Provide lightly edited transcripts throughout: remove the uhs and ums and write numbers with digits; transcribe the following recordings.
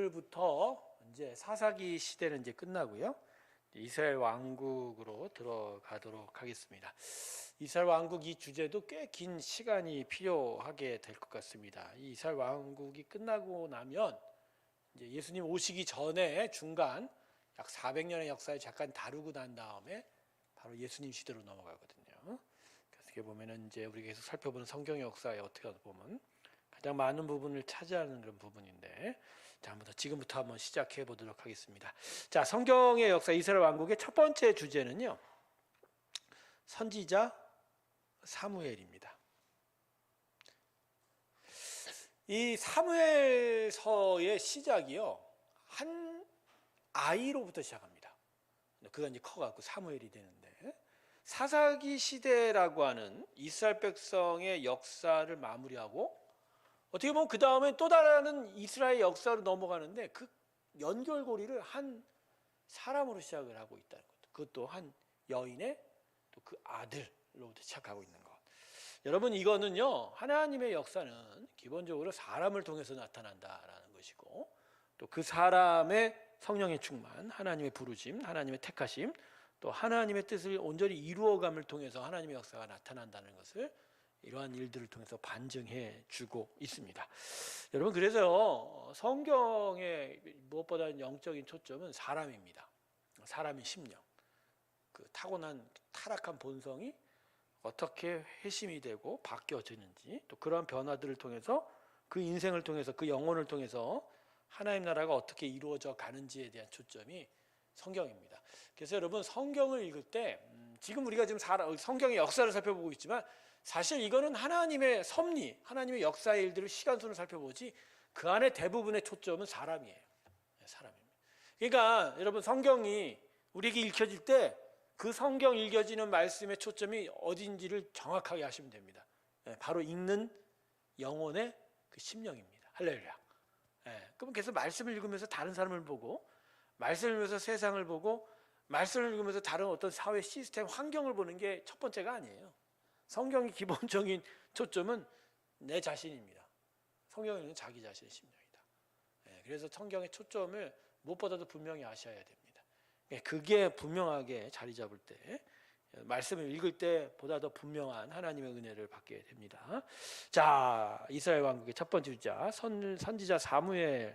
오늘부터 이제 사사기 시대는 이제 끝나고요. 이스라엘 왕국으로 들어가도록 하겠습니다. 이스라엘 왕국 이 주제도 꽤 긴 시간이 필요하게 될 것 같습니다. 이 이스라엘 왕국이 끝나고 나면 이제 예수님 오시기 전에 중간 약 400년의 역사를 잠깐 다루고 난 다음에 바로 예수님 시대로 넘어가거든요. 어떻게 보면은 이제 우리가 계속 살펴보는 성경의 역사에 어떻게 보면 가장 많은 부분을 차지하는 그런 부분인데, 자, 지금부터 한번 시작해 보도록 하겠습니다. 자, 성경의 역사 이스라엘 왕국의 첫 번째 주제는요, 선지자 사무엘입니다. 이 사무엘서의 시작이요, 한 아이로부터 시작합니다. 그가 이제 커가지고 사무엘이 되는데, 사사기 시대라고 하는 이스라엘 백성의 역사를 마무리하고 어떻게 보면 그 다음에 또 다른 이스라엘 역사로 넘어가는데, 그 연결고리를 한 사람으로 시작을 하고 있다는 것. 그것도 한 여인의 또 그 아들로부터 시작하고 있는 것. 여러분, 이거는요, 하나님의 역사는 기본적으로 사람을 통해서 나타난다라는 것이고, 또 그 사람의 성령의 충만, 하나님의 부르심, 하나님의 택하심, 또 하나님의 뜻을 온전히 이루어감을 통해서 하나님의 역사가 나타난다는 것을 이러한 일들을 통해서 반증해 주고 있습니다. 여러분, 그래서 성경의 무엇보다 영적인 초점은 사람입니다. 사람의 심령, 그 타고난 타락한 본성이 어떻게 회심이 되고 바뀌어지는지, 또 그러한 변화들을 통해서 그 인생을 통해서 그 영혼을 통해서 하나님 나라가 어떻게 이루어져 가는지에 대한 초점이 성경입니다. 그래서 여러분, 성경을 읽을 때 지금 우리가 지금 성경의 역사를 살펴보고 있지만, 사실 이거는 하나님의 섭리, 하나님의 역사의 일들을 시간순으로 살펴보지, 그 안에 대부분의 초점은 사람이에요. 사람입니다. 그러니까 여러분, 성경이 우리에게 읽혀질 때 그 성경 읽혀지는 말씀의 초점이 어딘지를 정확하게 아시면 됩니다. 바로 읽는 영혼의 그 심령입니다. 할렐루야. 그럼 계속 말씀을 읽으면서 다른 사람을 보고, 말씀을 읽으면서 세상을 보고, 말씀을 읽으면서 다른 어떤 사회 시스템, 환경을 보는 게 첫 번째가 아니에요. 성경의 기본적인 초점은 내 자신입니다. 성경에는 자기 자신의 심령이다. 그래서 성경의 초점을 무엇보다도 분명히 아셔야 됩니다. 그게 분명하게 자리 잡을 때, 말씀을 읽을 때보다 더 분명한 하나님의 은혜를 받게 됩니다. 자, 이스라엘 왕국의 첫 번째 주자 선지자 사무엘을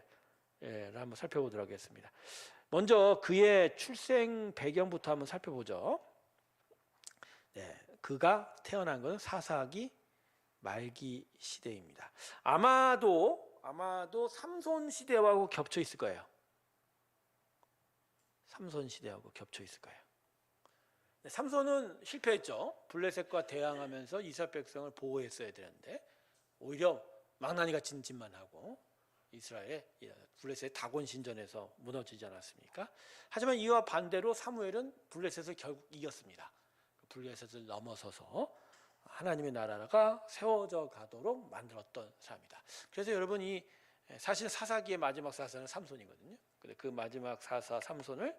한번 살펴보도록 하겠습니다. 먼저 그의 출생 배경부터 한번 살펴보죠. 그가 태어난 것은 사사기 말기 시대입니다. 아마도 삼손 시대하고 겹쳐 있을 거예요. 삼손 시대하고 겹쳐 있을 거예요. 삼손은 실패했죠. 블레셋과 대항하면서 이스라엘 백성을 보호했어야 되는데, 오히려 망나니 같은 짓만 하고 이스라엘 블레셋 다곤 신전에서 무너지지 않았습니까? 하지만 이와 반대로 사무엘은 블레셋을 결국 이겼습니다. 블레셋을 넘어서서 하나님의 나라가 세워져 가도록 만들었던 사람이다. 그래서 여러분이 사실 사사기의 마지막 사사는 삼손이거든요. 근데 그 마지막 사사 삼손을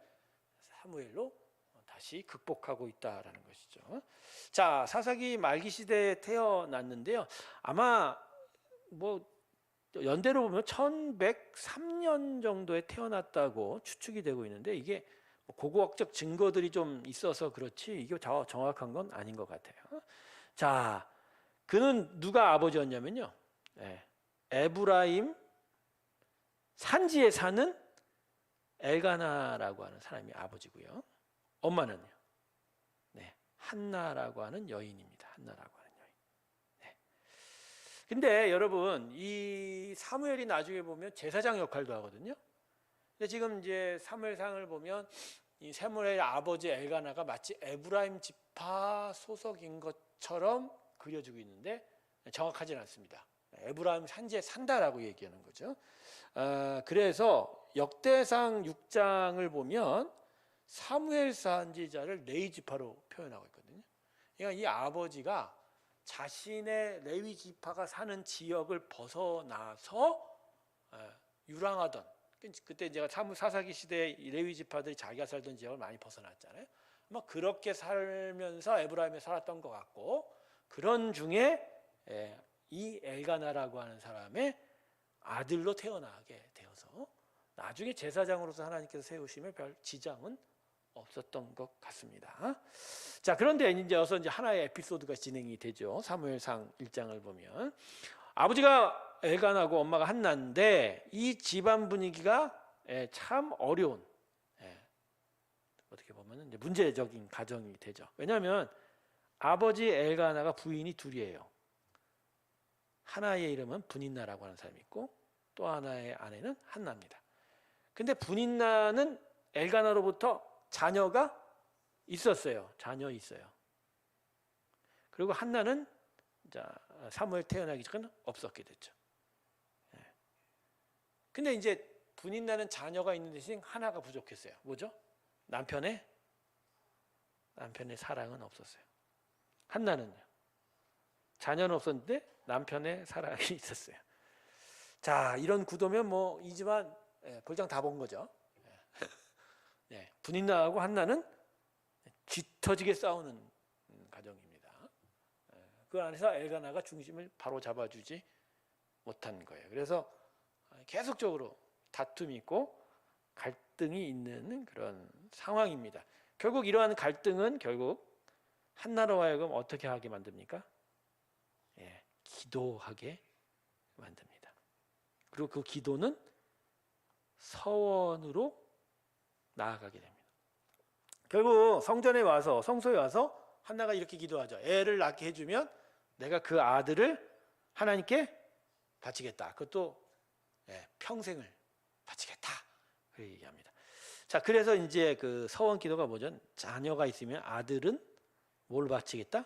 사무엘로 다시 극복하고 있다라는 것이죠. 자, 사사기 말기 시대에 태어났는데요. 아마 연대로 보면 1103년 정도에 태어났다고 추측이 되고 있는데, 이게 고고학적 증거들이 좀 있어서 그렇지 이게 정확한 건 아닌 것 같아요. 자, 그는 누가 아버지였냐면요, 에브라임 산지에 사는 엘가나라고 하는 사람이 아버지고요. 엄마는요, 한나라고 하는 여인입니다. 한나라고 하는 여인. 근데 여러분, 이 사무엘이 나중에 보면 제사장 역할도 하거든요. 근데 지금 이제 사무엘상을 보면 이 사무엘의 아버지 엘가나가 마치 에브라임 지파 소속인 것처럼 그려지고 있는데 정확하지는 않습니다. 에브라임 산지에 산다라고 얘기하는 거죠. 그래서 역대상 6장을 보면 사무엘 선지자를 레위 지파로 표현하고 있거든요. 그러니까 이 아버지가 자신의 레위 지파가 사는 지역을 벗어나서 유랑하던, 그때 제가 사사기 시대에 레위 지파들이 자기가 살던 지역을 많이 벗어났잖아요. 그렇게 살면서 에브라임에 살았던 것 같고, 그런 중에 이 엘가나라고 하는 사람의 아들로 태어나게 되어서 나중에 제사장으로서 하나님께서 세우심에 별 지장은 없었던 것 같습니다. 자, 그런데 이제 하나의 에피소드가 진행이 되죠. 사무엘상 1장을 보면 아버지가 엘간하고 엄마가 한나인데 이 집안 분위기가 참 어려운, 어떻게 보면 이제 문제적인 가정이 되죠. 왜냐하면 아버지 엘가나가 부인이 둘이에요. 하나의 이름은 분인나라고 하는 사람이 있고 또 하나의 아내는 한나입니다. 근데 분인나는 엘가나로부터 자녀가 있었어요. 자녀 있어요. 그리고 한나는 사무엘 태어나기 전에 없었게 됐죠. 근데 이제 분인나는 자녀가 있는 대신 하나가 부족했어요. 뭐죠? 남편의 사랑은 없었어요. 한나는요. 자녀는 없었는데 남편의 사랑이 있었어요. 자, 이런 구도면 뭐 이 집안 볼장 다 본 거죠. 분인나하고 한나는 짙어지게 싸우는 가정입니다. 그 안에서 엘가나가 중심을 바로 잡아주지 못한 거예요. 그래서 계속적으로 다툼이 있고 갈등이 있는 그런 상황입니다. 결국 이러한 갈등은 결국 한나로 하여금 어떻게 하게 만듭니까? 기도하게 만듭니다. 그리고 그 기도는 서원으로 나아가게 됩니다. 결국 성소에 와서 한나가 이렇게 기도하죠. 애를 낳게 해주면 내가 그 아들을 하나님께 바치겠다. 그것도 평생을 바치겠다. 그렇게 얘기합니다. 자, 그래서 이제 그 서원 기도가 뭐죠? 자녀가 있으면 아들은 뭘 바치겠다?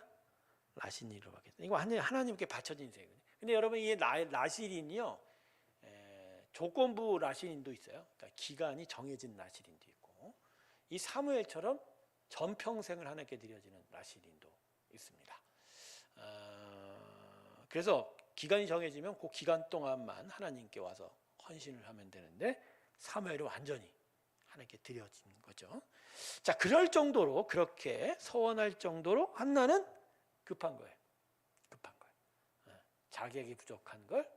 라신이로 바치겠다. 이거 하나님께 바쳐진 인생이거든요. 근데 여러분 이 라신이요, 조건부 라신인도 있어요. 그러니까 기간이 정해진 라신인도 있고, 이 사무엘처럼 전평생을 하나님께 드려지는 라신인도 있습니다. 그래서 기간이 정해지면 그 기간 동안만 하나님께 와서 헌신을 하면 되는데 사무엘은 완전히 하나님께 드려진 거죠. 자, 그럴 정도로 그렇게 서원할 정도로 한나는 급한 거예요. 자격이 부족한 걸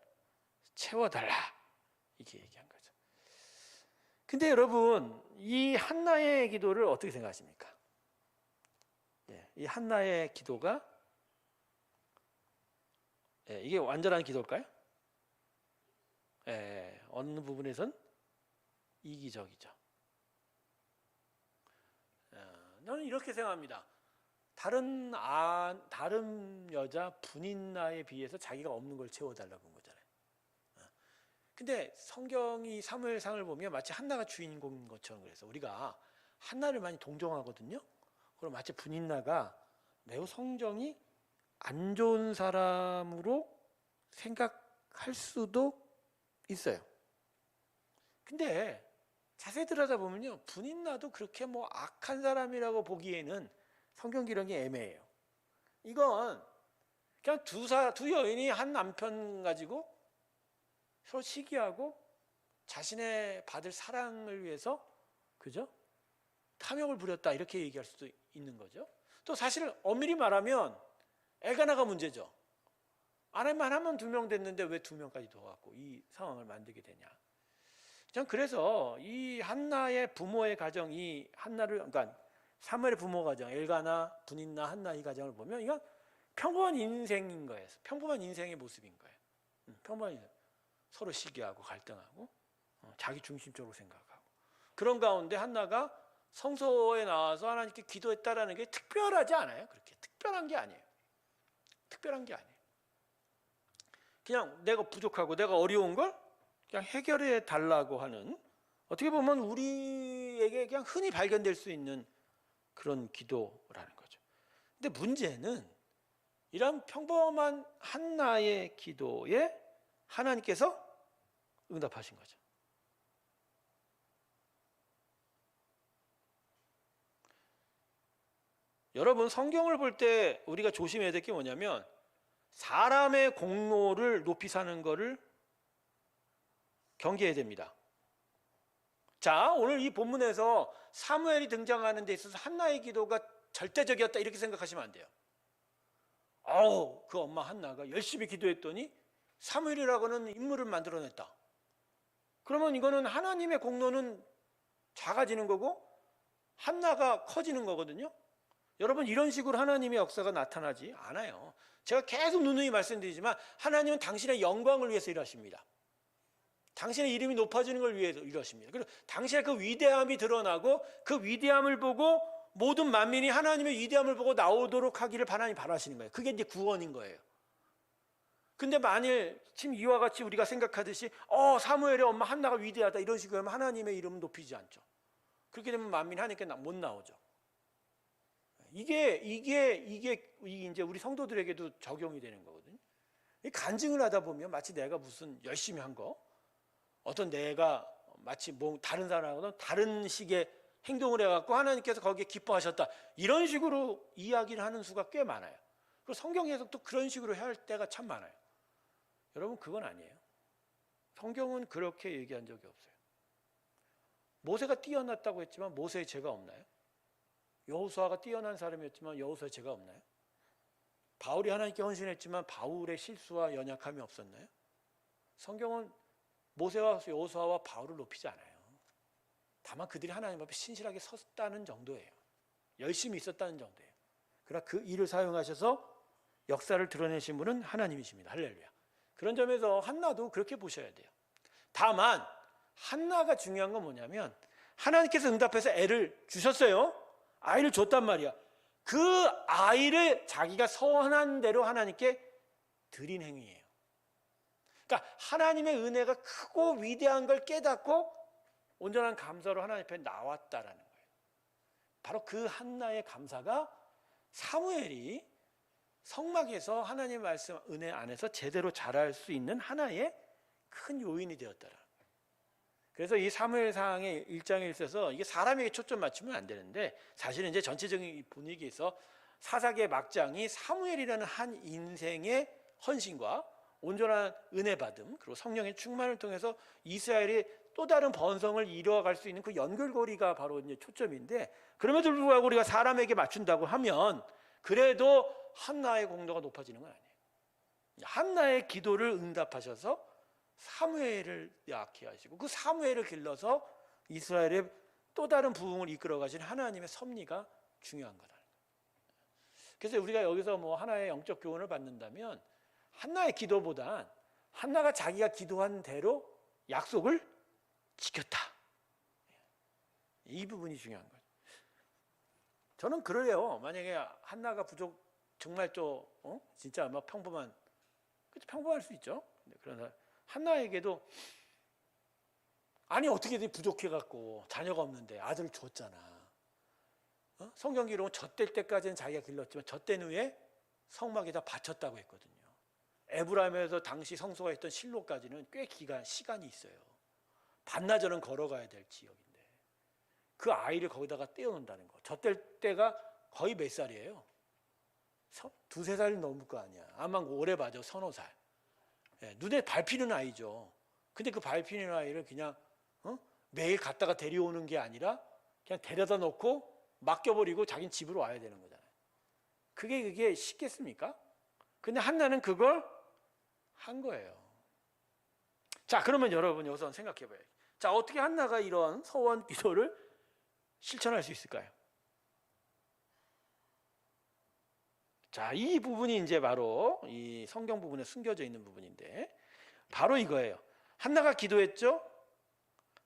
채워달라 이렇게 얘기한 거죠. 근데 여러분 이 한나의 기도를 어떻게 생각하십니까? 이 한나의 기도가 이게 완전한 기도일까요? 어느 부분에선 이기적이죠. 저는 이렇게 생각합니다. 다른 여자 분인나에 비해서 자기가 없는 걸 채워달라고 한 거잖아요. 근데 성경이 사무엘상을 보면 마치 한나가 주인공인 것처럼 그래서 우리가 한나를 많이 동정하거든요. 그럼 마치 분인나가 매우 성정이 안 좋은 사람으로 생각할 수도 있어요. 근데 자세히 들여다보면요, 분인나도 그렇게 뭐 악한 사람이라고 보기에는 성경 기록이 애매해요. 이건 그냥 두 여인이 한 남편 가지고 서로 시기하고 자신의 받을 사랑을 위해서 그죠? 탐욕을 부렸다 이렇게 얘기할 수도 있는 거죠. 또 사실 엄밀히 말하면 엘가나가 문제죠. 아내만 하면 2명 됐는데 왜 2명까지 더 갖고 이 상황을 만들게 되냐. 전 그래서 이 한나의 부모의 가정, 이 한나를 그러니까 사무엘의 부모 가정, 엘가나, 분인나, 한나 이 가정을 보면 이건 평범한 인생인 거예요. 평범한 인생의 모습인 거예요. 평범한 인생. 서로 시기하고 갈등하고 자기 중심적으로 생각하고 그런 가운데 한나가 성소에 나와서 하나님께 기도했다라는 게 특별하지 않아요. 그렇게 특별한 게 아니에요. 그냥 내가 부족하고 내가 어려운 걸 그냥 해결해 달라고 하는, 어떻게 보면 우리에게 그냥 흔히 발견될 수 있는 그런 기도라는 거죠. 근데 문제는 이런 평범한 한나의 기도에 하나님께서 응답하신 거죠. 여러분 성경을 볼 때 우리가 조심해야 될 게 뭐냐면 사람의 공로를 높이 사는 거를 경계해야 됩니다. 자, 오늘 이 본문에서 사무엘이 등장하는 데 있어서 한나의 기도가 절대적이었다 이렇게 생각하시면 안 돼요. 그 엄마 한나가 열심히 기도했더니 사무엘이라고는 인물을 만들어냈다. 그러면 이거는 하나님의 공로는 작아지는 거고 한나가 커지는 거거든요. 여러분, 이런 식으로 하나님의 역사가 나타나지 않아요. 제가 계속 누누이 말씀드리지만 하나님은 당신의 영광을 위해서 일하십니다. 당신의 이름이 높아지는 걸 위해서 일하십니다. 그리고 당신의 그 위대함이 드러나고 그 위대함을 보고 모든 만민이 하나님의 위대함을 보고 나오도록 하기를 하나님 바라시는 거예요. 그게 이제 구원인 거예요. 근데 만일 지금 이와 같이 우리가 생각하듯이 사무엘의 엄마 한나가 위대하다 이런 식으로 하면 하나님의 이름은 높이지 않죠. 그렇게 되면 만민이 하나님께 못 나오죠. 이게 이제 우리 성도들에게도 적용이 되는 거거든요. 간증을 하다 보면 마치 내가 무슨 열심히 한 거, 어떤 내가 마치 뭐 다른 사람하고는 다른 식의 행동을 해갖고 하나님께서 거기에 기뻐하셨다 이런 식으로 이야기를 하는 수가 꽤 많아요. 그리고 성경 해석도 그런 식으로 할 때가 참 많아요. 여러분, 그건 아니에요. 성경은 그렇게 얘기한 적이 없어요. 모세가 뛰어났다고 했지만 모세의 죄가 없나요? 여호수아가 뛰어난 사람이었지만 여호수아의 죄가 없나요? 바울이 하나님께 헌신했지만 바울의 실수와 연약함이 없었나요? 성경은 모세와 여호수아와 바울을 높이지 않아요. 다만 그들이 하나님 앞에 신실하게 섰다는 정도예요. 열심히 있었다는 정도예요. 그러나 그 일을 사용하셔서 역사를 드러내신 분은 하나님이십니다. 할렐루야. 그런 점에서 한나도 그렇게 보셔야 돼요. 다만 한나가 중요한 건 뭐냐면 하나님께서 응답해서 애를 주셨어요. 아이를 줬단 말이야. 그 아이를 자기가 선한 대로 하나님께 드린 행위예요. 그러니까 하나님의 은혜가 크고 위대한 걸 깨닫고 온전한 감사로 하나님 앞에 나왔다라는 거예요. 바로 그 한나의 감사가 사무엘이 성막에서 하나님의 말씀 은혜 안에서 제대로 자랄 수 있는 하나의 큰 요인이 되었다라는 거예요. 그래서 이 사무엘상의 1장에 있어서 이게 사람에게 초점 맞추면 안 되는데 사실은 이제 전체적인 분위기에서 사사기의 막장이 사무엘이라는 한 인생의 헌신과 온전한 은혜 받음 그리고 성령의 충만을 통해서 이스라엘이 또 다른 번성을 이루어갈 수 있는 그 연결고리가 바로 이제 초점인데, 그럼에도 불구하고 우리가 사람에게 맞춘다고 하면 그래도 한나의 공로가 높아지는 건 아니에요. 한나의 기도를 응답하셔서 사무엘을 낳게 하시고 그 사무엘을 길러서 이스라엘의 또 다른 부흥을 이끌어 가신 하나님의 섭리가 중요한 거다. 그래서 우리가 여기서 뭐 하나의 영적 교훈을 받는다면 한나의 기도보단 한나가 자기가 기도한 대로 약속을 지켰다. 이 부분이 중요한 거예요. 저는 그래요. 만약에 한나가 정말 진짜 아마 평범할 수 있죠. 그러나 한나에게도 아니 어떻게든 부족해갖고 자녀가 없는데 아들을 줬잖아. 성경 기록은 젖될 때까지는 자기가 길렀지만 젖된 후에 성막에다 바쳤다고 했거든요. 에브라임에서 당시 성소가 있던 실로까지는 꽤 시간이 있어요. 반나절은 걸어가야 될 지역인데 그 아이를 거기다가 떼어놓는다는 거. 젖될 때가 거의 몇 살이에요? 두세 살 넘을 거 아니야. 아마 오래 봐도 서너 살. 눈에 밟히는 아이죠. 근데 그 밟히는 아이를 그냥 매일 갔다가 데려오는 게 아니라 그냥 데려다 놓고 맡겨버리고 자기는 집으로 와야 되는 거잖아요. 그게 쉽겠습니까? 근데 한나는 그걸 한 거예요. 자, 그러면 여러분이 우선 생각해 봐요. 자, 어떻게 한나가 이런 서원 기도를 실천할 수 있을까요? 자, 이 부분이 이제 바로 이 성경 부분에 숨겨져 있는 부분인데 바로 이거예요. 한나가 기도했죠?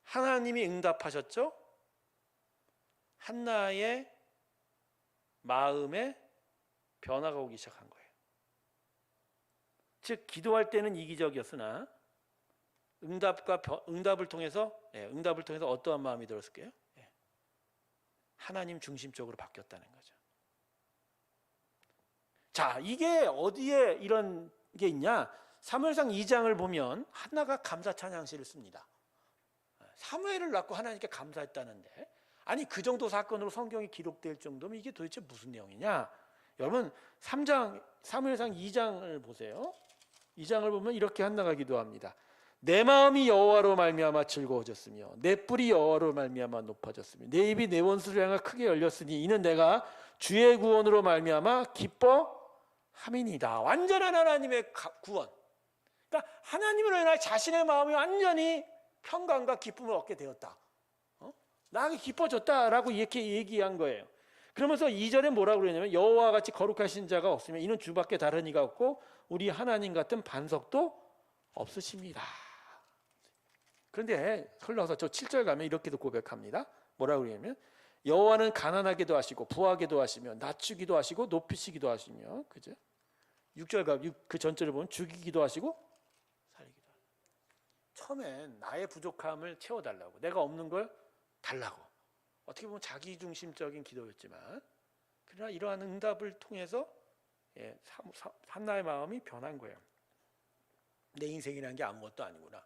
하나님이 응답하셨죠? 한나의 마음에 변화가 오기 시작한 거예요. 즉 기도할 때는 이기적이었으나 응답을 통해서 어떠한 마음이 들었을까요? 하나님 중심적으로 바뀌었다는 거죠. 자, 이게 어디에 이런 게 있냐? 사무엘상 2장을 보면 한나가 감사 찬양시를 씁니다. 사무엘을 낳고 하나님께 감사했다는데, 아니 그 정도 사건으로 성경이 기록될 정도면 이게 도대체 무슨 내용이냐? 여러분 3장 사무엘상 2장을 보세요. 2장을 보면 이렇게 한나가 기도합니다. 내 마음이 여호와로 말미암아 즐거워졌으며 내 뿔이 여호와로 말미암아 높아졌으며 내 입이 내 원수를 향하여 크게 열렸으니 이는 내가 주의 구원으로 말미암아 기뻐함이니이다. 완전한 하나님의 구원. 그러니까 하나님으로 인하여 자신의 마음이 완전히 평강과 기쁨을 얻게 되었다. 나에게 기뻐졌다라고 이렇게 얘기한 거예요. 그러면서 2절에 뭐라고 그러냐면 여호와와 같이 거룩하신 자가 없으면 이는 주밖에 다른 이가 없고 우리 하나님 같은 반석도 없으십니다. 그런데 흘러서 저 7절 가면 이렇게도 고백합니다. 뭐라고 그러냐면 여호와는 가난하게도 하시고 부하게도 하시며 낮추기도 하시고 높이시기도 하시며, 그죠? 6절 가면 그 전절을 보면 죽이기도 하시고 살리기도 하시고. 처음엔 나의 부족함을 채워달라고, 내가 없는 걸 달라고, 어떻게 보면 자기중심적인 기도였지만, 그러나 이러한 응답을 통해서 한나의 마음이 변한 거예요. 내 인생이라는 게 아무것도 아니구나.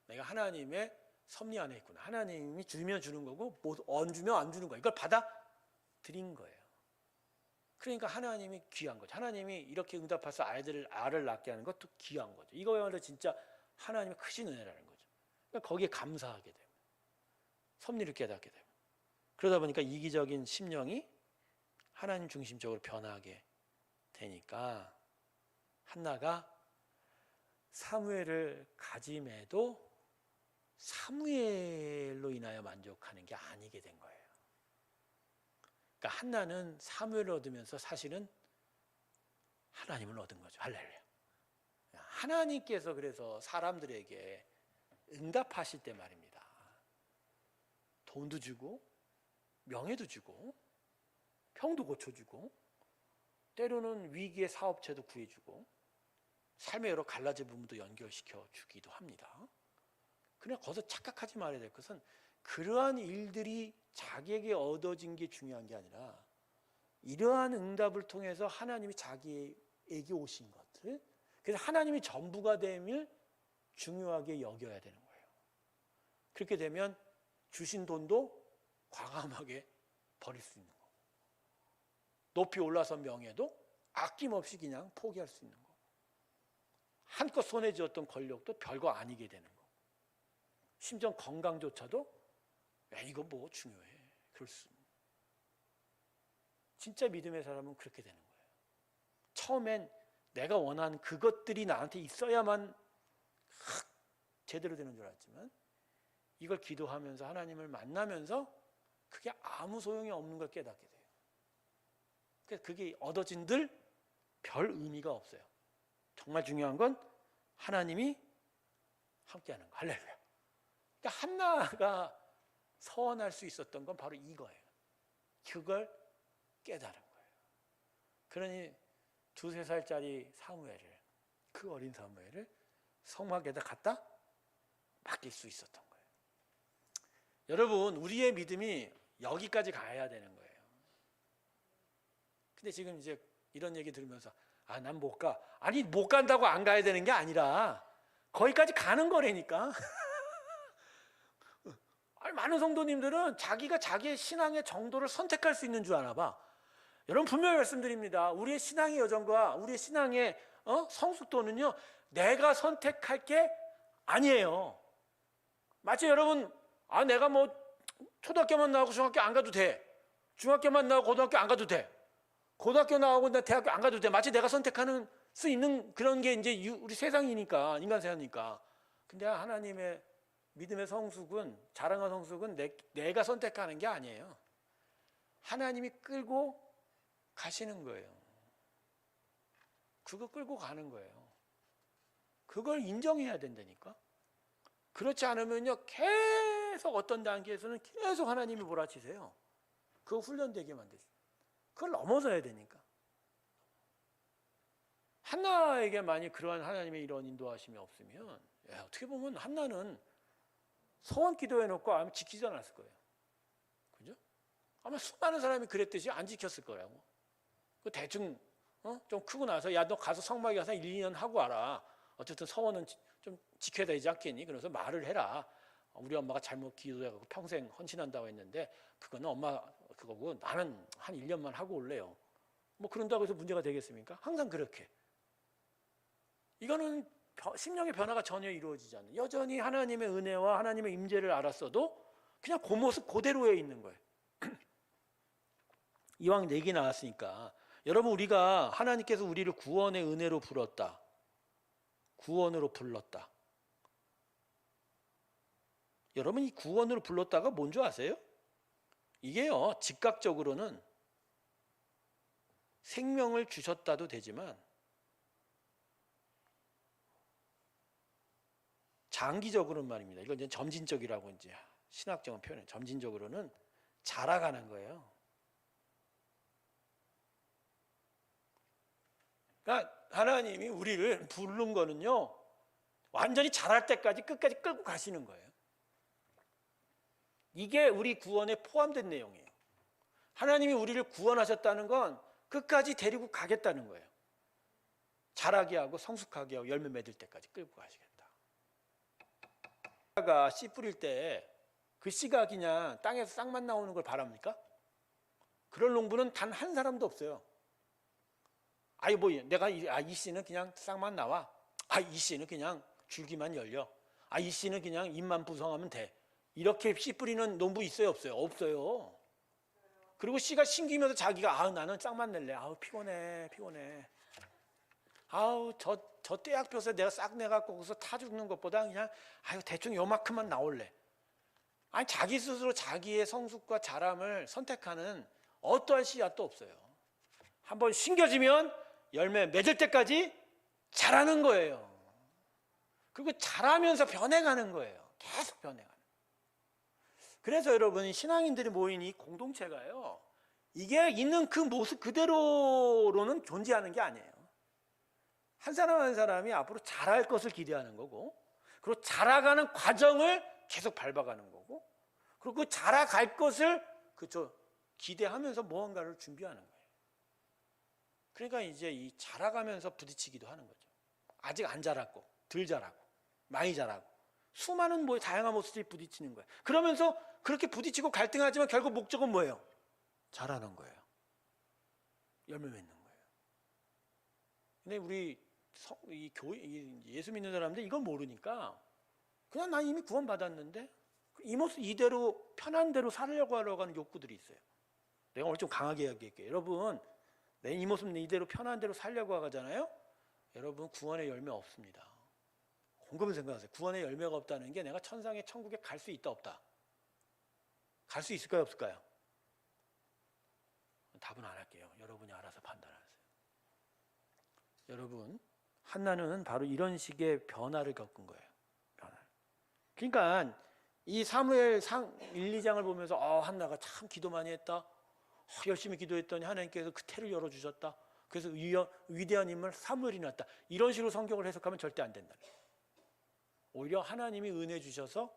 내가 하나님의 섭리 안에 있구나. 하나님이 주면 주는 거고 안 주면 안 주는 거야. 이걸 받아들인 거예요. 그러니까 하나님이 귀한 거죠. 하나님이 이렇게 응답해서 알을 낳게 하는 것도 귀한 거죠. 이거야말로 진짜 하나님의 크신 은혜라는 거죠. 그러니까 거기에 감사하게 되고 섭리를 깨닫게 되고, 그러다 보니까 이기적인 심령이 하나님 중심적으로 변하게 되니까 한나가 사무엘을 가짐에도 사무엘로 인하여 만족하는 게 아니게 된 거예요. 그러니까 한나는 사무엘을 얻으면서 사실은 하나님을 얻은 거죠. 할렐루야. 하나님께서 그래서 사람들에게 응답하실 때 말입니다. 돈도 주고 명예도 주고 병도 고쳐주고 때로는 위기의 사업체도 구해주고 삶의 여러 갈라진 부분도 연결시켜 주기도 합니다. 그러나 거기서 착각하지 말아야 될 것은 그러한 일들이 자기에게 얻어진 게 중요한 게 아니라 이러한 응답을 통해서 하나님이 자기에게 오신 것들, 그래서 하나님이 전부가 됨을 중요하게 여겨야 되는 거예요. 그렇게 되면 주신 돈도 과감하게 버릴 수 있는 거고, 높이 올라선 명예도 아낌없이 그냥 포기할 수 있는 거고, 한껏 손에 쥐었던 권력도 별거 아니게 되는 거고, 심지어 건강조차도 야, 이거 뭐 중요해. 그럴 수. 진짜 믿음의 사람은 그렇게 되는 거예요. 처음엔 내가 원하는 그것들이 나한테 있어야만 제대로 되는 줄 알았지만 이걸 기도하면서 하나님을 만나면서 그게 아무 소용이 없는 걸 깨닫게 돼요. 그래서 그게 얻어진들 별 의미가 없어요. 정말 중요한 건 하나님이 함께하는 거. 할렐루야. 그러니까 한나가 서원할 수 있었던 건 바로 이거예요. 그걸 깨달은 거예요. 그러니 2-3살짜리 사무엘을, 그 어린 사무엘을 성막에다 갖다 맡길 수 있었던 거예요. 여러분, 우리의 믿음이 여기까지 가야 되는 거예요. 근데 지금 이제 이런 얘기 들으면서 아, 난 못 가. 아니, 못 간다고 안 가야 되는 게 아니라 거기까지 가는 거라니까. 아니, 많은 성도님들은 자기가 자기의 신앙의 정도를 선택할 수 있는 줄 아나 봐. 여러분, 분명히 말씀드립니다. 우리의 신앙의 여정과 우리의 신앙의 성숙도는요, 내가 선택할 게 아니에요. 마치 여러분, 아, 내가 뭐 초등학교만 나오고 중학교 안 가도 돼. 중학교만 나오고 고등학교 안 가도 돼. 고등학교 나오고 나 대학교 안 가도 돼. 마치 내가 선택하는 수 있는 그런 게 이제 우리 세상이니까, 인간 세상이니까. 근데 하나님의 믿음의 성숙은, 자랑한 성숙은 내가 선택하는 게 아니에요. 하나님이 끌고 가시는 거예요. 그거 끌고 가는 거예요. 그걸 인정해야 된다니까. 그렇지 않으면요, 계속 어떤 단계에서는 계속 하나님이 몰아치세요. 그거 훈련되게 만드세요. 그걸 넘어서야 되니까. 한나에게 만약 그러한 하나님의 이런 인도하심이 없으면, 어떻게 보면 한나는 소원 기도해놓고 아마 지키지 않았을 거예요. 그죠? 아마 수많은 사람이 그랬듯이 안 지켰을 거라고. 대충 좀 크고 나서 야, 너 가서 성막에 가서 1-2년 하고 와라. 어쨌든 서원은 좀 지켜야 되지 않겠니? 그래서 말을 해라. 우리 엄마가 잘못 기도해갖고 평생 헌신한다고 했는데 그거는 엄마 그거고 나는 한 1년만 하고 올래요. 뭐 그런다고 해서 문제가 되겠습니까? 항상 그렇게. 이거는 심령의 변화가 전혀 이루어지지 않는, 여전히 하나님의 은혜와 하나님의 임재를 알았어도 그냥 그 모습 그대로에 있는 거예요. 이왕 얘기 나왔으니까 여러분, 우리가 하나님께서 우리를 구원의 은혜로 불렀다, 구원으로 불렀다. 여러분 이 구원으로 불렀다가 뭔 줄 아세요? 이게요, 즉각적으로는 생명을 주셨다도 되지만 장기적으로는 말입니다. 이건 이제 점진적이라고 이제 신학적인 표현은 점진적으로는 자라가는 거예요. 그러니까 하나님이 우리를 부른 거는요, 완전히 자랄 때까지 끝까지 끌고 가시는 거예요. 이게 우리 구원에 포함된 내용이에요. 하나님이 우리를 구원하셨다는 건 끝까지 데리고 가겠다는 거예요. 자라게 하고 성숙하게 하고 열매 맺을 때까지 끌고 가시겠다. 가 씨 뿌릴 때 그 씨가 그냥 땅에서 싹만 나오는 걸 바랍니까? 그럴 농부는 단 한 사람도 없어요. 아이 뭐 내가 이 씨는 그냥 싹만 나와. 이 씨는 그냥 줄기만 열려. 이 씨는 그냥 잎만 부성하면 돼. 이렇게 씨 뿌리는 농부 있어요, 없어요? 없어요. 그리고 씨가 심기면서 자기가 나는 싹만 낼래. 피곤해. 저 떼약볕에 내가 싹 내갖고 거기서 타 죽는 것보다 그냥 대충 요만큼만 나올래. 자기 스스로 자기의 성숙과 자람을 선택하는 어떠한 씨앗도 없어요. 한번 심겨지면 열매 맺을 때까지 자라는 거예요. 그리고 자라면서 변해가는 거예요. 계속 변해가는. 그래서 여러분 신앙인들이 모인 이 공동체가요, 이게 있는 그 모습 그대로로는 존재하는 게 아니에요. 한 사람 한 사람이 앞으로 자랄 것을 기대하는 거고, 그리고 자라가는 과정을 계속 밟아가는 거고, 그리고 그 자라갈 것을 기대하면서 무언가를 준비하는 거예요. 그러니까 이제 이 자라가면서 부딪히기도 하는 거죠. 아직 안 자랐고, 덜 자라고, 많이 자라고, 수많은 다양한 모습들이 부딪히는 거예요. 그러면서 그렇게 부딪히고 갈등하지만 결국 목적은 뭐예요? 자라는 거예요. 열매 맺는 거예요. 근데 우리 예수 믿는 사람들 이걸 모르니까 그냥 난 이미 구원받았는데 이 모습 이대로 편한 대로 살려고 하려고 하는 욕구들이 있어요. 내가 오늘 좀 강하게 이야기할게요. 여러분, 내 이 모습 이대로 편한 대로 살려고 하잖아요. 여러분 구원의 열매 없습니다. 곰곰이 생각하세요. 구원의 열매가 없다는 게 내가 천국에 갈 수 있다 없다? 갈 수 있을까요 없을까요? 답은 안 할게요. 여러분이 알아서 판단하세요. 여러분, 한나는 바로 이런 식의 변화를 겪은 거예요. 그러니까 이 사무엘상 1, 2장을 보면서 한나가 참 기도 많이 했다. 열심히 기도했더니 하나님께서 그 태를 열어주셨다. 그래서 위대한 인물 사무엘이 났다. 이런 식으로 성경을 해석하면 절대 안 된다. 오히려 하나님이 은혜 주셔서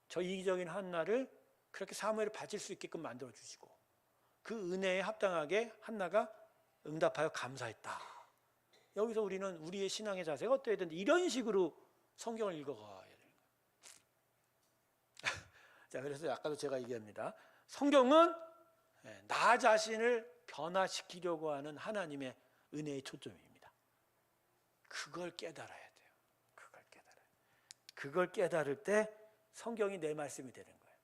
저 이기적인 한나를 그렇게 사무엘을 바칠 수 있게끔 만들어 주시고, 그 은혜에 합당하게 한나가 응답하여 감사했다. 여기서 우리는 우리의 신앙의 자세가 어때야 되는데, 이런 식으로 성경을 읽어가야 되는 거예요. 자, 그래서 아까도 제가 얘기합니다. 성경은 나 자신을 변화시키려고 하는 하나님의 은혜의 초점입니다. 그걸 깨달아야 돼요. 그걸 깨달을 때 성경이 내 말씀이 되는 거예요.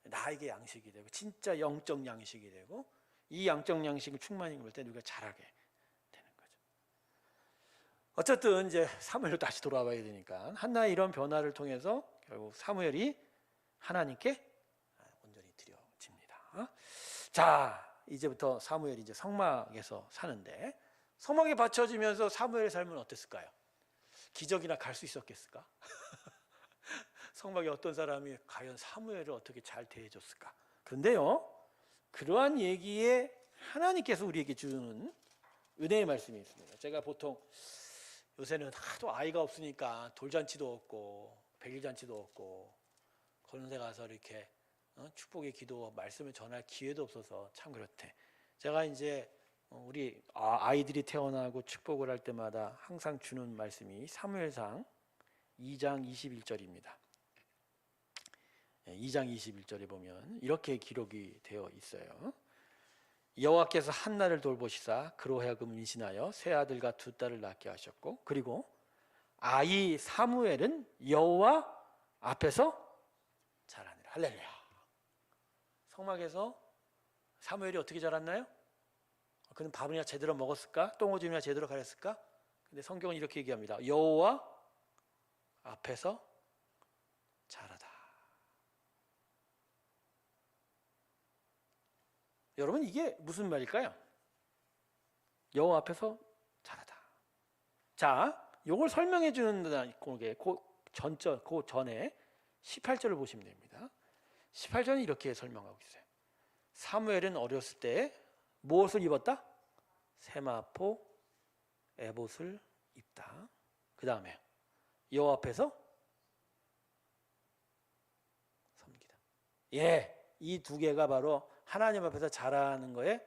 나에게 양식이 되고, 진짜 영적 양식이 되고, 이 영적 양식을 충만히 입을 때 우리가 자라게 되는 거죠. 어쨌든 이제 사무엘로 다시 돌아와야 되니까 한나의 이런 변화를 통해서 결국 사무엘이 하나님께 온전히 드려집니다. 자, 이제부터 사무엘이 이제 성막에서 사는데, 성막에 받쳐지면서 사무엘의 삶은 어땠을까요? 기적이나 갈 수 있었겠을까? 성막에 어떤 사람이 과연 사무엘을 어떻게 잘 대해줬을까? 그런데요, 그러한 얘기에 하나님께서 우리에게 주는 은혜의 말씀이 있습니다. 제가 보통 요새는 하도 아이가 없으니까 돌잔치도 없고 백일잔치도 없고 그런 데 가서 이렇게 축복의 기도 말씀을 전할 기회도 없어서 참 그렇대. 제가 이제 우리 아이들이 태어나고 축복을 할 때마다 항상 주는 말씀이 사무엘상 2장 21절입니다. 2장 21절에 보면 이렇게 기록이 되어 있어요. 여호와께서 한나를 돌보시사 그로 하여금 임신하여 세 아들과 두 딸을 낳게 하셨고, 그리고 아이 사무엘은 여호와 앞에서 자라니라. 할렐루야. 성막에서 사무엘이 어떻게 자랐나요? 그는 밥이나 제대로 먹었을까? 똥오줌이나 제대로 가렸을까? 근데 성경은 이렇게 얘기합니다. 여호와 앞에서 자라다. 여러분 이게 무슨 말일까요? 여호와 앞에서 잘하다. 자, 요걸 설명해 주는 게 그 전에 18절을 보시면 됩니다. 18절은 이렇게 설명하고 있어요. 사무엘은 어렸을 때 무엇을 입었다? 세마포 에봇을 입다. 그 다음에 여호와 앞에서 섬기다. 예, 이 두 개가 바로 하나님 앞에서 잘하는 거의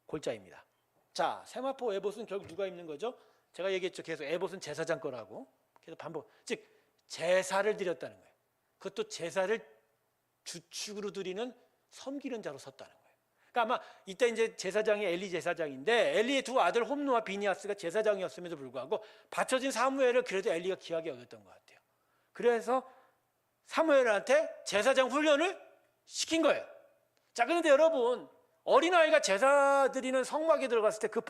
골자입니다. 자, 세마포 에봇은 결국 누가 입는 거죠? 제가 얘기했죠. 계속 에봇은 제사장 거라고. 계속 반복. 즉 제사를 드렸다는 거예요. 그것도 제사를 주축으로 드리는 섬기는 자로 섰다는 거예요. 그러니까 아마 이때 이제 제사장이 엘리 제사장인데 엘리의 두 아들 홈노와 비니아스가 제사장이었음에도 불구하고 바쳐진 사무엘을 그래도 엘리가 귀하게 여겼던 것 같아요. 그래서 사무엘한테 제사장 훈련을 시킨 거예요. 자, 그런데 여러분 어린아이가 제사 드리는 성막에 들어갔을 때 그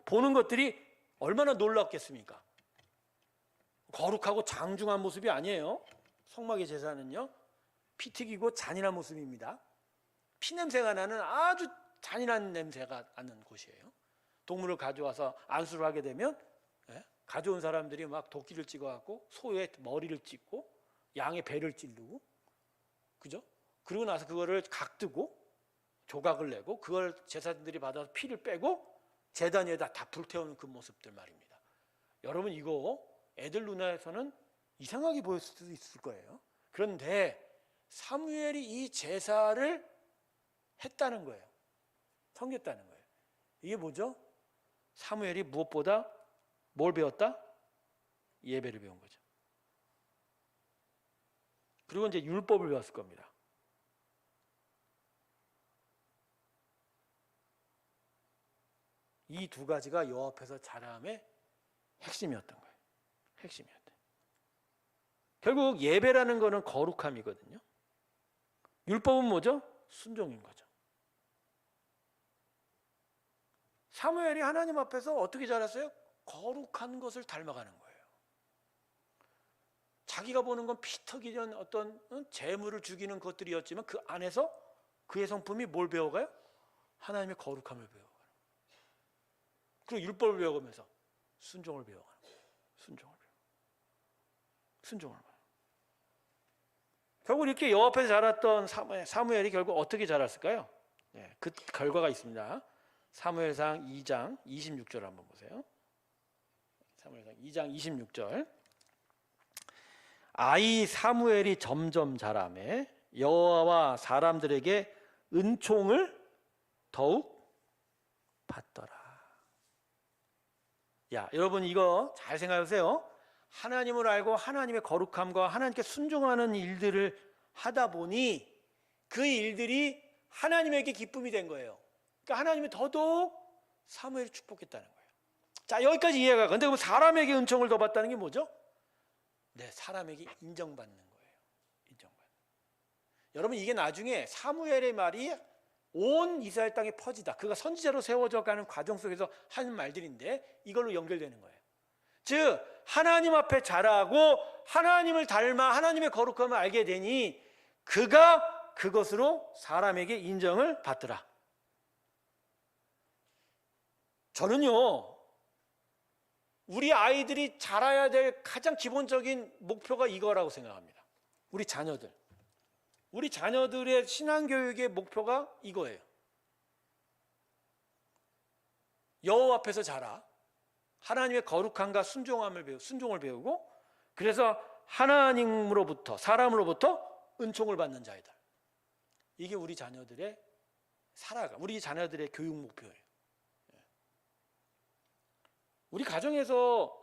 보는 것들이 얼마나 놀랍겠습니까? 거룩하고 장중한 모습이 아니에요. 성막의 제사는요, 피 튀기고 잔인한 모습입니다. 피냄새가 나는 아주 잔인한 냄새가 나는 곳이에요. 동물을 가져와서 안수를 하게 되면 가져온 사람들이 막 도끼를 찍어갖고 소의 머리를 찢고 양의 배를 찌르고, 그죠? 그러고 나서 그거를 각뜨고 조각을 내고 그걸 제사장들이 받아서 피를 빼고 제단 위에다 다 불태우는 그 모습들 말입니다. 여러분 이거 애들 눈에서는 이상하게 보일 수도 있을 거예요. 그런데 사무엘이 이 제사를 했다는 거예요. 섬겼다는 거예요. 이게 뭐죠? 사무엘이 무엇보다 뭘 배웠다? 예배를 배운 거죠. 그리고 이제 율법을 배웠을 겁니다. 이 두 가지가 여호와 앞에서 자람의 핵심이었던 거예요. 핵심이었대. 결국 예배라는 거는 거룩함이거든요. 율법은 뭐죠? 순종인 거죠. 사무엘이 하나님 앞에서 어떻게 자랐어요? 거룩한 것을 닮아가는 거예요. 자기가 보는 건 피터기전 어떤 재물을 죽이는 것들이었지만 그 안에서 그의 성품이 뭘 배워가요? 하나님의 거룩함을 배워가요. 그리고 율법을 배워가면서 순종을 배워가는 거예요. 순종을 배워. 결국 이렇게 여호와 앞에서 자랐던 사무엘이 결국 어떻게 자랐을까요? 네, 그 결과가 있습니다. 사무엘상 2장 26절 한번 보세요. 사무엘상 2장 26절. 아이 사무엘이 점점 자라매 여호와와 사람들에게 은총을 더욱 받더라. 야, 여러분 이거 잘 생각해 보세요. 하나님을 알고 하나님의 거룩함과 하나님께 순종하는 일들을 하다 보니 그 일들이 하나님에게 기쁨이 된 거예요. 그러니까 하나님이 더더욱 사무엘을 축복했다는 거예요. 자, 여기까지 이해가. 근데 그럼 사람에게 은총을 더 받다는 게 뭐죠? 네, 사람에게 인정받는 거예요. 인정받는. 여러분 이게 나중에 사무엘의 말이 온 이스라엘 땅에 퍼지다. 그가 선지자로 세워져 가는 과정 속에서 하는 말들인데 이걸로 연결되는 거예요. 즉 하나님 앞에 자라고 하나님을 닮아 하나님의 거룩함을 알게 되니 그가 그것으로 사람에게 인정을 받더라. 저는요, 우리 아이들이 자라야 될 가장 기본적인 목표가 이거라고 생각합니다. 우리 자녀들의 신앙교육의 목표가 이거예요. 여호와 앞에서 자라. 하나님의 거룩함과 순종을 배우고, 그래서 하나님으로부터, 사람으로부터 은총을 받는 자이다. 이게 우리 자녀들의 우리 자녀들의 교육 목표예요. 우리 가정에서,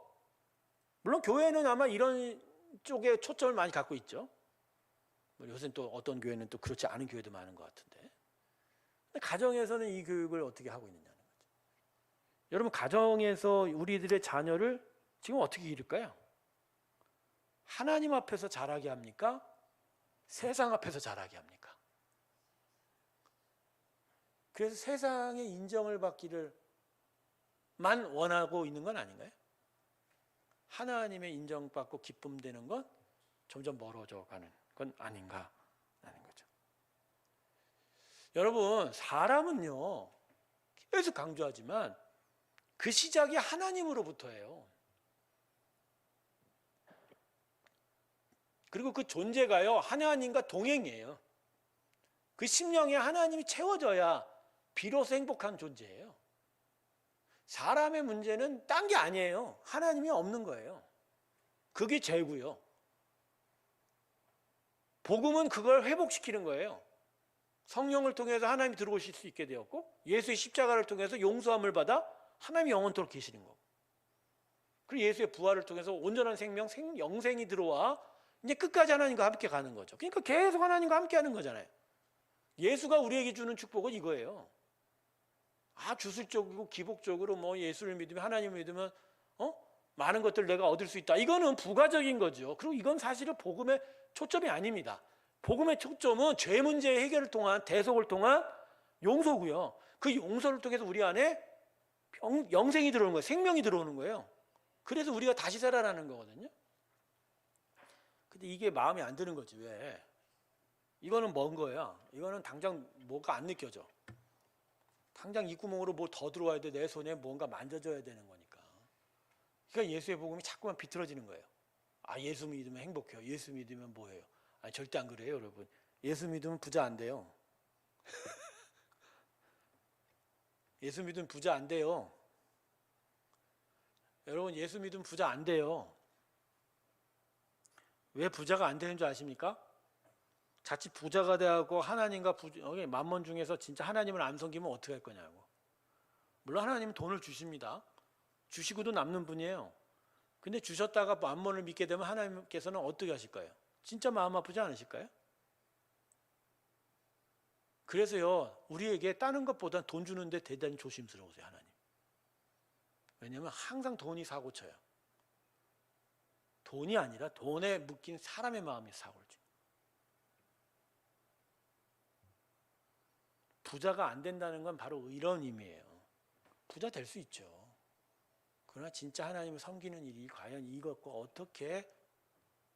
물론 교회는 아마 이런 쪽에 초점을 많이 갖고 있죠. 요새는 또 어떤 교회는 또 그렇지 않은 교회도 많은 것 같은데, 가정에서는 이 교육을 어떻게 하고 있느냐는 거죠. 여러분 가정에서 우리들의 자녀를 지금 어떻게 기를까요? 하나님 앞에서 자라게 합니까? 세상 앞에서 자라게 합니까? 그래서 세상의 인정을 받기를 만 원하고 있는 건 아닌가요? 하나님의 인정받고 기쁨되는 건 점점 멀어져 가는 건 아닌가 하는 거죠. 여러분, 사람은요, 계속 강조하지만 그 시작이 하나님으로부터예요. 그리고 그 존재가요, 하나님과 동행이에요. 그 심령에 하나님이 채워져야 비로소 행복한 존재예요. 사람의 문제는 딴 게 아니에요. 하나님이 없는 거예요. 그게 죄고요. 복음은 그걸 회복시키는 거예요. 성령을 통해서 하나님이 들어오실 수 있게 되었고, 예수의 십자가를 통해서 용서함을 받아 하나님이 영원토록 계시는 거고, 그리고 예수의 부활을 통해서 온전한 생명, 영생이 들어와 이제 끝까지 하나님과 함께 가는 거죠. 그러니까 계속 하나님과 함께 하는 거잖아요. 예수가 우리에게 주는 축복은 이거예요. 주술적이고 기복적으로 뭐 예수를 믿으면, 하나님을 믿으면 많은 것들을 내가 얻을 수 있다. 이거는 부가적인 거죠. 그리고 이건 사실은 복음의 초점이 아닙니다. 복음의 초점은 죄 문제의 해결을 통한, 대속을 통한 용서고요. 그 용서를 통해서 우리 안에 영생이 들어오는 거예요. 생명이 들어오는 거예요. 그래서 우리가 다시 살아나는 거거든요. 근데 이게 마음에 안 드는 거지. 왜? 이거는 먼 거야. 이거는 당장 뭐가 안 느껴져. 당장 입구멍으로 뭐 더 들어와야 돼. 내 손에 뭔가 만져줘야 되는 거니까. 그러니까 예수의 복음이 자꾸만 비틀어지는 거예요. 예수 믿으면 행복해요. 예수 믿으면 뭐예요? 절대 안 그래요, 여러분. 예수 믿으면 부자 안 돼요. 예수 믿으면 부자 안 돼요. 여러분, 예수 믿으면 부자 안 돼요. 왜 부자가 안 되는 줄 아십니까? 자칫 부자가 되고 하나님과 만몬 중에서 진짜 하나님을 안 섬기면 어떻게 할 거냐고. 물론 하나님은 돈을 주십니다. 주시고도 남는 분이에요. 근데 주셨다가 만몬을 믿게 되면 하나님께서는 어떻게 하실까요? 진짜 마음 아프지 않으실까요? 그래서요, 우리에게 다른 것보다 돈 주는데 대단히 조심스러우세요, 하나님. 왜냐하면 항상 돈이 사고 쳐요. 돈이 아니라 돈에 묶인 사람의 마음이 사고를 쳐요. 부자가 안 된다는 건 바로 이런 의미예요. 부자 될 수 있죠. 그러나 진짜 하나님을 섬기는 일이 과연 이것과 어떻게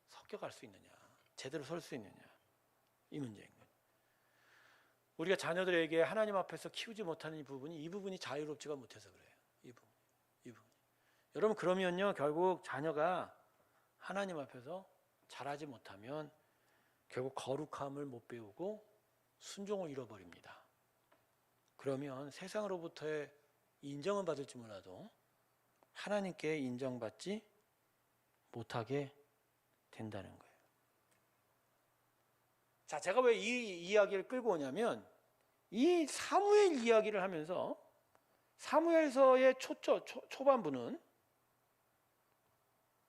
섞여갈 수 있느냐, 제대로 설 수 있느냐, 이 문제인 거예요. 우리가 자녀들에게 하나님 앞에서 키우지 못하는 이 부분이 자유롭지가 못해서 그래요. 이 부분. 여러분, 그러면요, 결국 자녀가 하나님 앞에서 자라지 못하면 결국 거룩함을 못 배우고 순종을 잃어버립니다. 그러면 세상으로부터의 인정은 받을지 몰라도 하나님께 인정받지 못하게 된다는 거예요. 자, 제가 왜 이 이야기를 끌고 오냐면, 이 사무엘 이야기를 하면서 사무엘서의 초반부는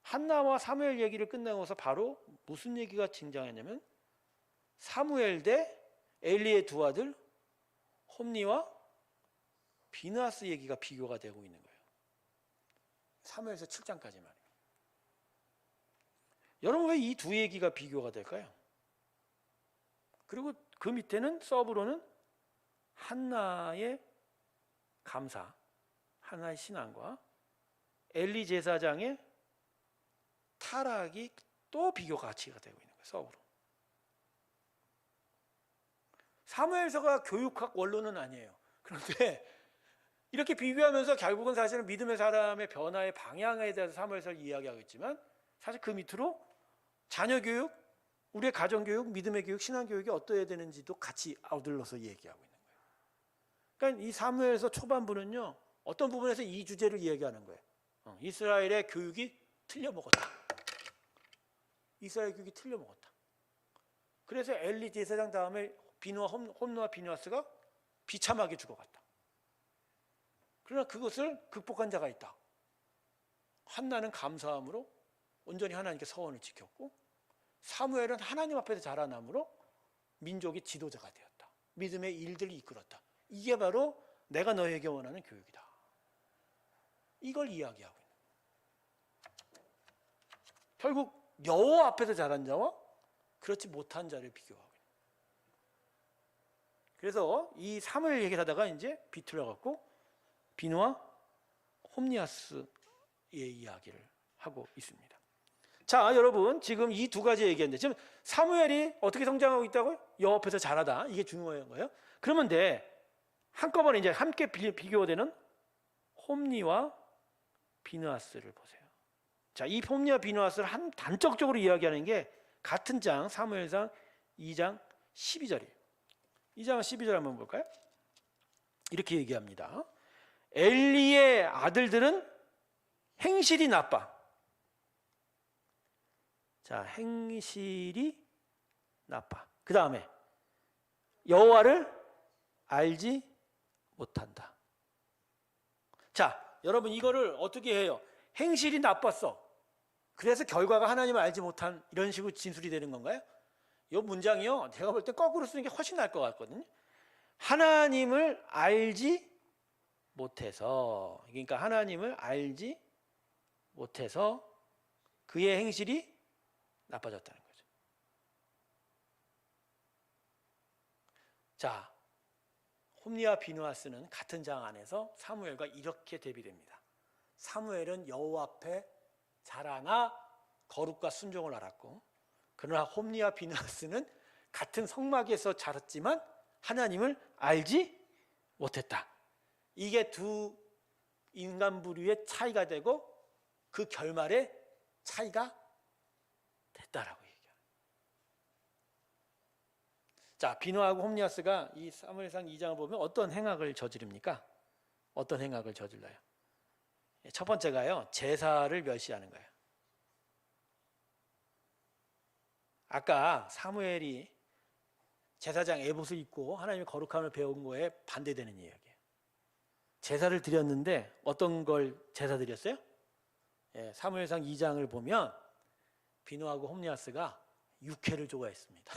한나와 사무엘 얘기를 끝내고서 바로 무슨 얘기가 등장했냐면, 사무엘 대 엘리의 두 아들 홈니와 비느하스 얘기가 비교가 되고 있는 거예요. 사무엘서 7장까지 말이에요. 여러분, 왜 이 두 얘기가 비교가 될까요? 그리고 그 밑에는 서브로는 한나의 감사, 한나의 신앙과 엘리 제사장의 타락이 또 비교 가치가 되고 있는 거예요. 서브로. 사무엘서가 교육학 원론은 아니에요. 그런데 이렇게 비교하면서 결국은 사실은 믿음의 사람의 변화의 방향에 대해서 사무엘서를 이야기하겠지만, 사실 그 밑으로 자녀 교육, 우리의 가정 교육, 믿음의 교육, 신앙 교육이 어떠해야 되는지도 같이 아우들러서 얘기하고 있는 거예요. 그러니까 이 사무엘서 초반부는요, 어떤 부분에서 이 주제를 이야기하는 거예요. 이스라엘의 교육이 틀려먹었다. 이스라엘 교육이 틀려먹었다. 그래서 엘리 제사장 다음에 홈노와 비느하스가 비참하게 죽어갔다. 그러나 그것을 극복한 자가 있다. 한나는 감사함으로 온전히 하나님께 서원을 지켰고, 사무엘은 하나님 앞에서 자라남으로 민족의 지도자가 되었다. 믿음의 일들을 이끌었다. 이게 바로 내가 너에게 원하는 교육이다. 이걸 이야기하고 있는 거예요. 결국 여호와 앞에서 자란 자와 그렇지 못한 자를 비교하고 있는 거예요. 그래서 이 사무엘 얘기를 하다가 이제 비틀어갖고 비느와 홈니아스의 이야기를 하고 있습니다. 자, 여러분 지금 이 두 가지 얘기했는데 지금 사무엘이 어떻게 성장하고 있다고요? 여호와께서 잘하다. 이게 중요한 거예요. 그러면 한꺼번에 이제 함께 비교되는 홈리와 비느하스를 보세요. 자, 이 홈리와 비느하스를 단적적으로 이야기하는 게 같은 장 사무엘상 2장 12절이에요. 2장 12절 한번 볼까요? 이렇게 얘기합니다. 엘리의 아들들은 행실이 나빠. 자, 행실이 나빠. 그 다음에 여호와를 알지 못한다. 자, 여러분 이거를 어떻게 해요? 행실이 나빴어. 그래서 결과가 하나님을 알지 못한 이런 식으로 진술이 되는 건가요? 이 문장이요, 제가 볼 때 거꾸로 쓰는 게 훨씬 나을 것 같거든요. 하나님을 알지 못해서, 그러니까 하나님을 알지 못해서 그의 행실이 나빠졌다는 거죠. 자, 홈리와 비느하스는 같은 장 안에서 사무엘과 이렇게 대비됩니다. 사무엘은 여호와 앞에 자라나 거룩과 순종을 알았고, 그러나 홈리와 비느하스는 같은 성막에서 자랐지만 하나님을 알지 못했다. 이게 두 인간 부류의 차이가 되고 그 결말의 차이가 됐다라고 얘기해요. 자, 비느하고 홈리아스가 이 사무엘상 2장을 보면 어떤 행악을 저지릅니까? 어떤 행악을 저질러요? 첫 번째가요, 제사를 멸시하는 거예요. 아까 사무엘이 제사장 에봇을 입고 하나님의 거룩함을 배운 거에 반대되는 이야기예요. 제사를 드렸는데 어떤 걸 제사 드렸어요? 사무엘상 2장을 보면 비느하고 홈리아스가 육회를 좋아했습니다.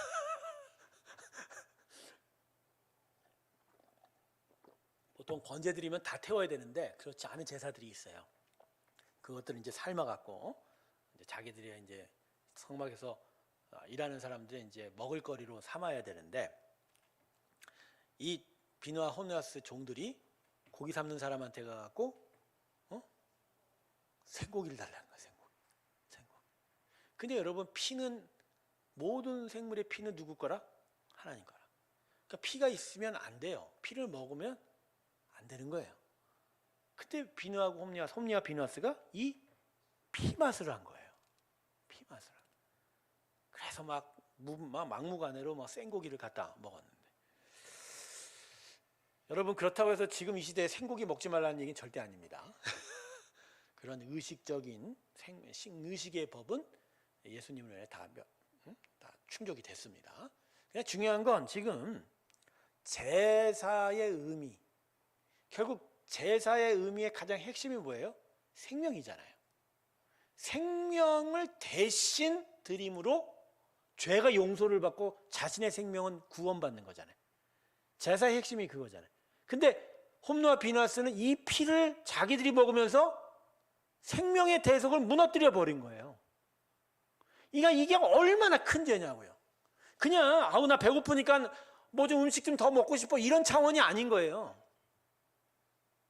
보통 번제 드리면 다 태워야 되는데 그렇지 않은 제사들이 있어요. 그것들은 이제 삶아갖고 이제 자기들이 이제 성막에서 일하는 사람들이 이제 먹을거리로 삼아야 되는데, 이 비느하 홈리아스 종들이 고기 삶는 사람한테 가갖고 생고기를 달라는 거예요. 생고기. 근데 여러분, 피는, 모든 생물의 피는 누구 거라? 하나님 거라. 그러니까 피가 있으면 안 돼요. 피를 먹으면 안 되는 거예요. 그때 비느하고 홈리와 비느하스가 이 피맛을 한 거예요. 피맛을. 그래서 막무가내로 생고기를 갖다 먹었는데, 여러분 그렇다고 해서 지금 이 시대에 생고기 먹지 말라는 얘기는 절대 아닙니다. 그런 의식적인 식의식의 법은 예수님을 위해 다 충족이 됐습니다. 그냥 중요한 건 지금 제사의 의미, 결국 제사의 의미의 가장 핵심이 뭐예요? 생명이잖아요. 생명을 대신 드림으로 죄가 용서를 받고 자신의 생명은 구원받는 거잖아요. 제사의 핵심이 그거잖아요. 근데 홈리와 비느하스는 이 피를 자기들이 먹으면서 생명의 대속을 무너뜨려 버린 거예요. 이게 얼마나 큰 죄냐고요. 그냥 나 배고프니까 뭐 좀 음식 좀 더 먹고 싶어, 이런 차원이 아닌 거예요.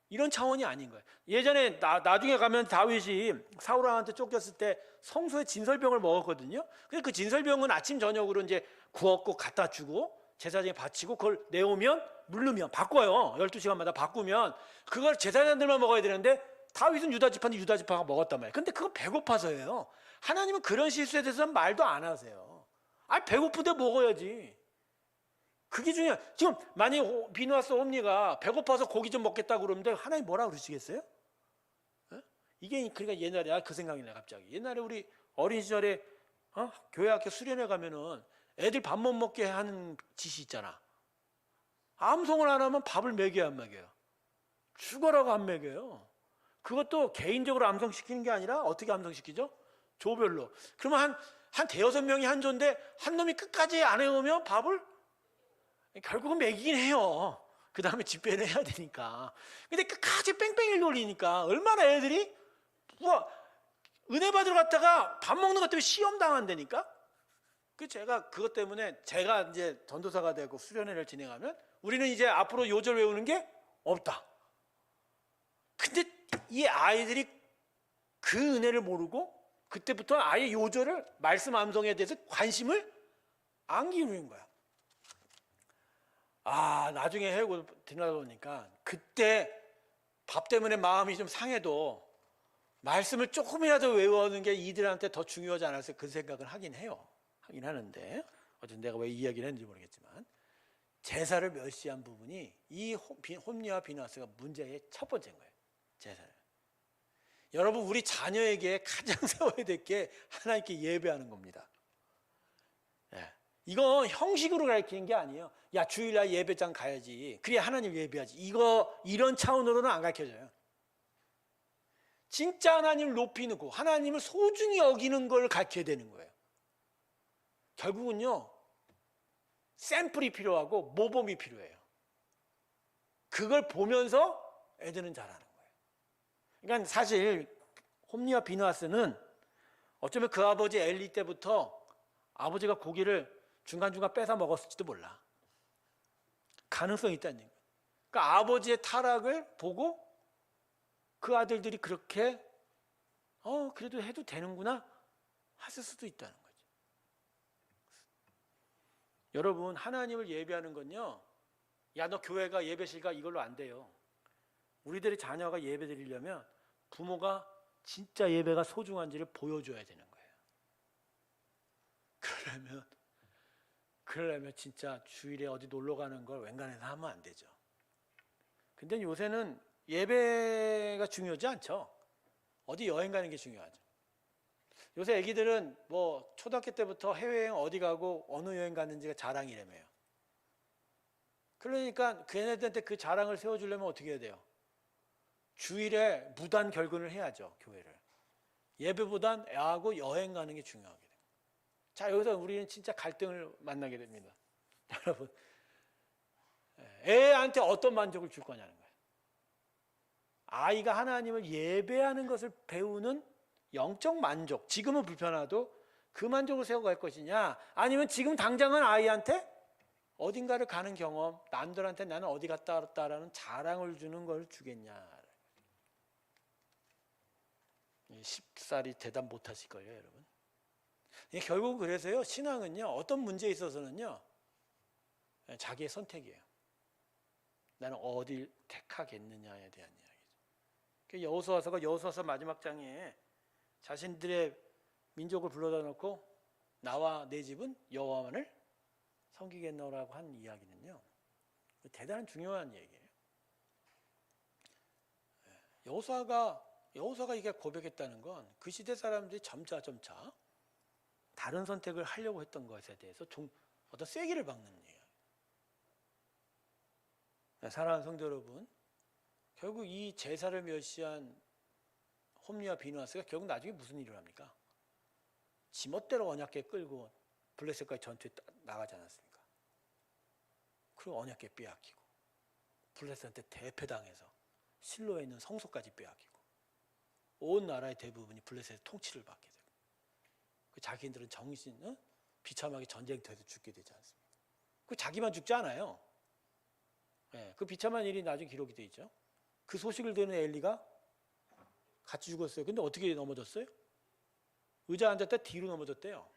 이런 차원이 아닌 거예요. 예전에 나중에 가면 다윗이 사울 왕한테 쫓겼을 때 성소에 진설병을 먹었거든요. 근데 그 진설병은 아침 저녁으로 이제 구웠고 갖다 주고 제사장에 바치고 그걸 내오면 물르면 바꿔요. 12시간마다 바꾸면 그걸 제사장들만 먹어야 되는데 다윗은 유다 지파가 먹었단 말이에요. 근데 그거 배고파서예요. 하나님은 그런 실수에 대해서는 말도 안 하세요. 배고픈데 먹어야지. 그게 중요해요. 지금 만약에 비느하스 홈리가 배고파서 고기 좀 먹겠다고 그러는데 하나님 뭐라 그러시겠어요? 이게 그러니까 옛날에 그 생각이 나요. 갑자기 옛날에 우리 어린 시절에 교회 학교 수련회 가면은 애들 밥 못 먹게 하는 짓이 있잖아. 암송을 안 하면 밥을 먹여야 안 먹여요. 죽어라고 안 먹여요. 그것도 개인적으로 암송시키는 게 아니라 어떻게 암송시키죠? 조별로. 그러면 한 대여섯 명이 한 조인데 한 놈이 끝까지 안 해오면 밥을 결국은 먹이긴 해요. 그 다음에 집회를 해야 되니까. 근데 끝까지 뺑뺑이를 돌리니까 얼마나 애들이 은혜 받으러 갔다가 밥 먹는 것 때문에 시험 당한다니까. 제가 그것 때문에 제가 이제 전도사가 되고 수련회를 진행하면 우리는 이제 앞으로 요절 외우는 게 없다. 근데 이 아이들이 그 은혜를 모르고 그때부터 아예 요절을 말씀 암송에 대해서 관심을 안 기울이는 거야. 나중에 해고 지나다 보니까 그때 밥 때문에 마음이 좀 상해도 말씀을 조금이라도 외우는 게 이들한테 더 중요하지 않았을까 그 생각을 하긴 해요. 하긴 하는데 어쨌든 내가 왜 이 이야기를 했는지 모르겠지만 제사를 멸시한 부분이 이 홈리와 비누아스가 문제의 첫 번째인 거예요. 제사를. 여러분 우리 자녀에게 가장 세워야 될 게 하나님께 예배하는 겁니다. 예. 이거 형식으로 가르치는 게 아니에요. 야 주일날 예배장 가야지. 그래야 하나님 예배하지. 이런 차원으로는 안 가르쳐져요. 진짜 하나님을 높이는 거, 하나님을 소중히 여기는 걸 가르쳐야 되는 거예요. 결국은요. 샘플이 필요하고 모범이 필요해요. 그걸 보면서 애들은 잘하는 거예요. 그러니까 사실 홈리와 비누아스는 어쩌면 그 아버지 엘리 때부터 아버지가 고기를 중간중간 뺏어 먹었을지도 몰라. 가능성이 있다는 얘기예요. 그러니까 아버지의 타락을 보고 그 아들들이 그렇게 그래도 해도 되는구나 했을 수도 있다는 거죠. 여러분 하나님을 예배하는 건요. 야 너 교회가 예배실가 이걸로 안 돼요. 우리들의 자녀가 예배 드리려면 부모가 진짜 예배가 소중한지를 보여줘야 되는 거예요. 그러려면 진짜 주일에 어디 놀러 가는 걸 웬간해서 하면 안 되죠. 근데 요새는 예배가 중요하지 않죠. 어디 여행 가는 게 중요하죠. 요새 애기들은 뭐 초등학교 때부터 해외여행 어디 가고 어느 여행 갔는지가 자랑이라며요. 그러니까 걔네들한테 그 자랑을 세워주려면 어떻게 해야 돼요? 주일에 무단 결근을 해야죠. 교회를. 예배보단 애하고 여행 가는 게 중요하게 돼요. 자 여기서 우리는 진짜 갈등을 만나게 됩니다. 여러분 애한테 어떤 만족을 줄 거냐는 거예요. 아이가 하나님을 예배하는 것을 배우는 영적 만족, 지금은 불편하도 그 만족을 세워갈 것이냐, 아니면 지금 당장은 아이한테 어딘가를 가는 경험, 남들한테 나는 어디 갔다 왔다라는 자랑을 주는 걸 주겠냐. 10살이 대답 못 하실 거예요, 여러분. 결국 그래서요, 신앙은요, 어떤 문제에 있어서는요, 자기의 선택이에요. 나는 어딜 택하겠느냐에 대한 이야기죠. 여호수아서 마지막 장에 자신들의 민족을 불러다 놓고 나와 내 집은 여호와만을 섬기겠노라고 한 이야기는요, 대단한 중요한 얘기예요. 여호수아가 이게 고백했다는 건 그 시대 사람들이 점차 다른 선택을 하려고 했던 것에 대해서 좀 어떤 쐐기를 박는 얘기예요. 사랑하는 성도 여러분, 결국 이 제사를 멸시한 홈리와 비누아스가 결국 나중에 무슨 일을 합니까? 지멋대로 언약궤 끌고 블레셋과의 전투에 나가지 않았습니까? 그리고 언약궤 빼앗기고 블레셋한테 대패당해서 실로에 있는 성소까지 빼앗기고 온 나라의 대부분이 블레셋의 통치를 받게 되고 자기들은 비참하게 전쟁터에서 죽게 되지 않습니까? 그 자기만 죽지 않아요. 그 비참한 일이 나중에 기록이 되어 있죠. 그 소식을 듣는 엘리가 같이 죽었어요. 근데 어떻게 넘어졌어요? 의자 앉았다 뒤로 넘어졌대요.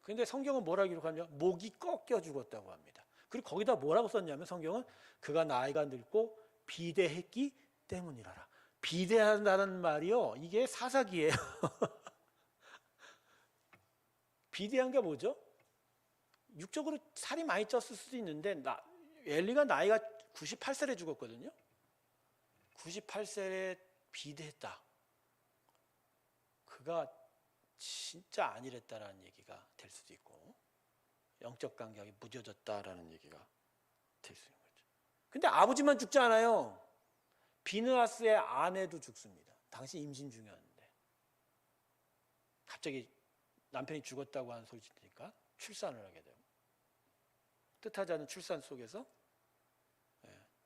근데 성경은 뭐라 기록하냐? 목이 꺾여 죽었다고 합니다. 그리고 거기다 뭐라고 썼냐면 성경은 그가 나이가 늙고 비대했기 때문이라라. 비대하다는 말이요, 이게 사사기예요. 비대한 게 뭐죠? 육적으로 살이 많이 쪘을 수도 있는데 엘리가 나이가 98살에 죽었거든요. 98살에 비대했다. 그가 진짜 안일했다라는 얘기가 될 수도 있고 영적 감각이 무뎌졌다라는 얘기가 될 수 있는 거죠. 근데 아버지만 죽지 않아요. 비느하스의 아내도 죽습니다. 당시 임신 중이었는데 갑자기 남편이 죽었다고 하는 소리 들으니까 출산을 하게 되고 뜻하지 않은 출산 속에서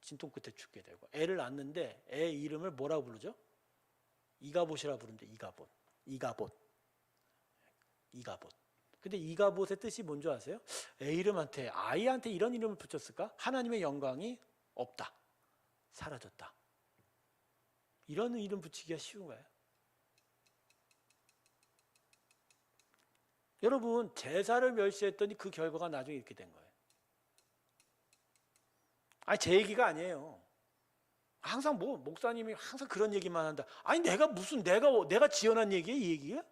진통 끝에 죽게 되고 애를 낳는데 애 이름을 뭐라고 부르죠? 이가봇이라 부르는데 이가봇. 근데 이가봇의 뜻이 뭔지 아세요? 아이한테 이런 이름을 붙였을까? 하나님의 영광이 없다, 사라졌다. 이런 이름 붙이기가 쉬운 거예요. 여러분 제사를 멸시했더니 그 결과가 나중에 이렇게 된 거예요. 아니 제 얘기가 아니에요. 항상 뭐 목사님이 항상 그런 얘기만 한다. 아니 내가 무슨 내가 지어낸 얘기야 이 얘기야?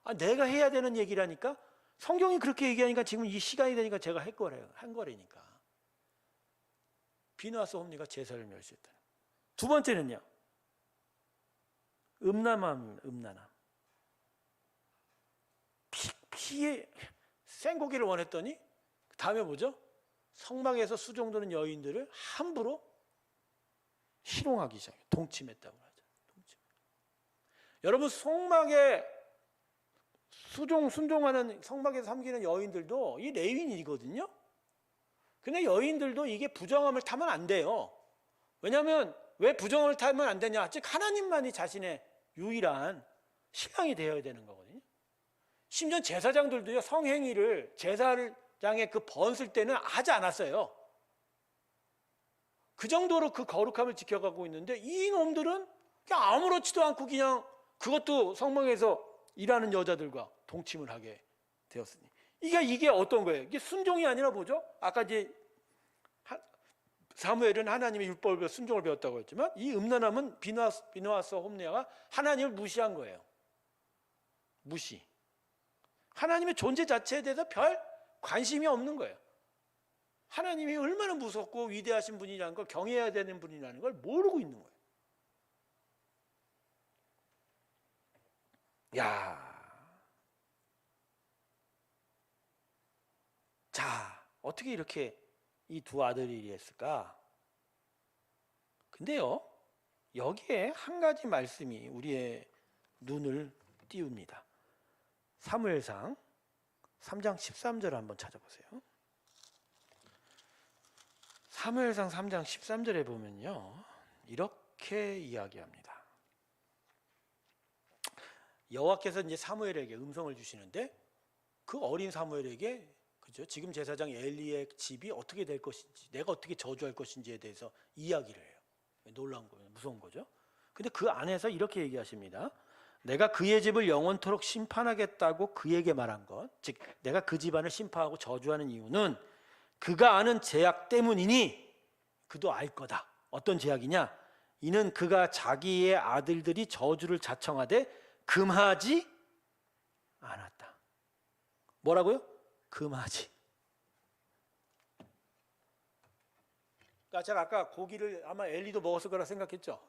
아 내가 해야 되는 얘기라니까. 성경이 그렇게 얘기하니까 지금 이 시간이 되니까 제가 한 거라니까. 비누아스 홈리가 제사를 멸시했다. 두 번째는요. 음란함. 피에 생고기를 원했더니 다음에 뭐죠? 성막에서 수종드는 여인들을 함부로 희롱하기 시작해요. 동침했다고 하죠. 여러분 성막에 순종하는 성막에서 섬기는 여인들도 이 레위인이거든요. 근데 여인들도 이게 부정함을 타면 안 돼요. 왜냐하면 왜 부정함을 타면 안 되냐? 즉 하나님만이 자신의 유일한 신랑이 되어야 되는 거거든요. 심지어 제사장들도요 성행위를 제사장의 그 번쓸 때는 하지 않았어요. 그 정도로 그 거룩함을 지켜가고 있는데 이 놈들은 그냥 아무렇지도 않고 그냥 그것도 성막에서 일하는 여자들과 동침을 하게 되었으니 이게 어떤 거예요? 이게 순종이 아니라 뭐죠? 아까 이제 사무엘은 하나님의 율법을 순종을 배웠다고 했지만 이 음란함은 비누아스 홈리아가 하나님을 무시한 거예요. 무시. 하나님의 존재 자체에 대해서 별 관심이 없는 거예요. 하나님이 얼마나 무섭고 위대하신 분이라는 걸 경외해야 되는 분이라는 걸 모르고 있는 거예요. 자, 어떻게 이렇게 이 두 아들이 이랬을까? 근데요, 여기에 한 가지 말씀이 우리의 눈을 띄웁니다. 사무엘상 3장 13절을 한번 찾아보세요. 사무엘상 3장 13절에 보면요, 이렇게 이야기합니다. 여호와께서 이제 사무엘에게 음성을 주시는데 그 어린 사무엘에게 그죠? 지금 제사장 엘리의 집이 어떻게 될 것인지, 내가 어떻게 저주할 것인지에 대해서 이야기를 해요. 놀라운 거예요. 무서운 거죠. 근데 그 안에서 이렇게 얘기하십니다. 내가 그의 집을 영원토록 심판하겠다고 그에게 말한 것, 즉 내가 그 집안을 심판하고 저주하는 이유는 그가 아는 죄악 때문이니 그도 알 거다. 어떤 죄악이냐? 이는 그가 자기의 아들들이 저주를 자청하되 금하지 않았다. 뭐라고요? 금하지. 그러니까 제가 아까 고기를 아마 엘리도 먹었을 거라 생각했죠.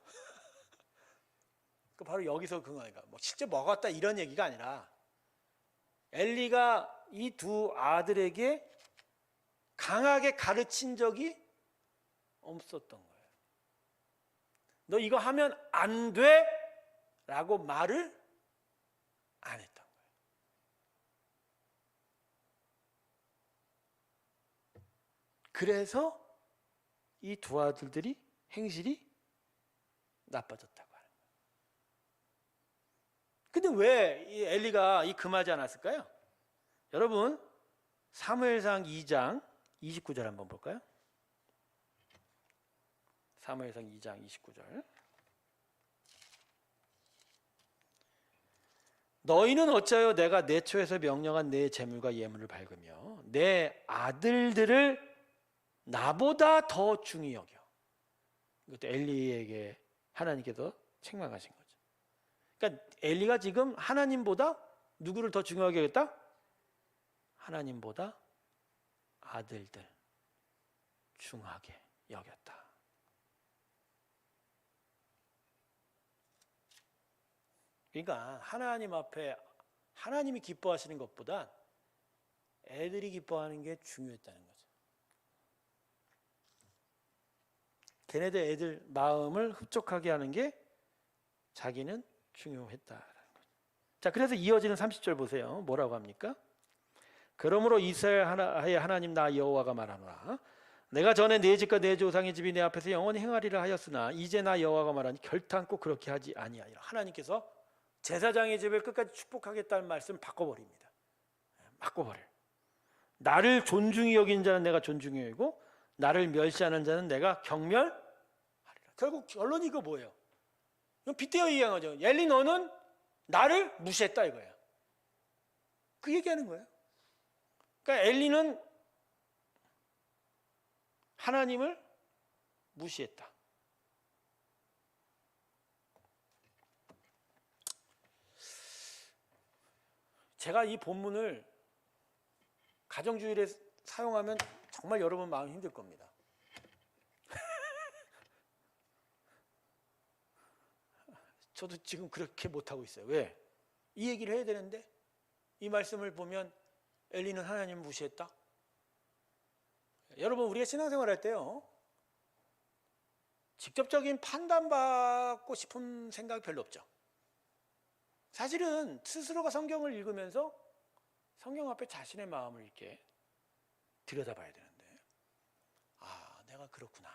바로 여기서 그거니까 뭐 실제 먹었다 이런 얘기가 아니라 엘리가 이 두 아들에게 강하게 가르친 적이 없었던 거예요. 너 이거 하면 안 돼! 라고 말을 안 했던 거예요. 그래서 이 두 아들들이 행실이 나빠졌다고 하는 거예요. 근데 왜 이 엘리가 금하지 않았을까요? 여러분 사무엘상 2장 29절 한번 볼까요? 사무엘상 2장 29절. 너희는 어찌하여 내가 내초에서 명령한 내 재물과 예물을 밝으며 내 아들들을 나보다 더 중히 여겨. 이것도 엘리에게 하나님께서 책망하신 거죠. 그러니까 엘리가 지금 하나님보다 누구를 더 중요하게 여겼다? 하나님보다 아들들 중하게 여겼다. 그러니까 하나님 앞에 하나님이 기뻐하시는 것보다 애들이 기뻐하는 게 중요했다는 거죠. 걔네들 애들 마음을 흡족하게 하는 게 자기는 중요했다라는 거죠. 자, 그래서 이어지는 30절 보세요. 뭐라고 합니까? 그러므로 이스라엘의 하나님 나 여호와가 말하노라. 내가 전에 내 집과 내 조상의 집이 내 앞에서 영원히 행하리라 하였으나 이제 나 여호와가 말하니 결탄코 그렇게 하지 아니하리라. 하나님께서 제사장의 집을 끝까지 축복하겠다는 말씀을 바꿔버립니다. 바꿔버려요. 나를 존중히 여기는 자는 내가 존중히 여기고 나를 멸시하는 자는 내가 경멸하리라. 결국 결론이 이거 뭐예요? 빗대어 이해한 거죠. 엘리 너는 나를 무시했다 이거예요. 그 얘기하는 거예요. 그러니까 엘리는 하나님을 무시했다. 제가 이 본문을 가정주일에 사용하면 정말 여러분 마음 힘들 겁니다. 저도 지금 그렇게 못하고 있어요. 왜? 이 얘기를 해야 되는데 이 말씀을 보면 엘리는 하나님을 무시했다? 여러분, 우리가 신앙생활 할 때요, 직접적인 판단받고 싶은 생각이 별로 없죠. 사실은 스스로가 성경을 읽으면서 성경 앞에 자신의 마음을 이렇게 들여다봐야 되는데, 아, 내가 그렇구나.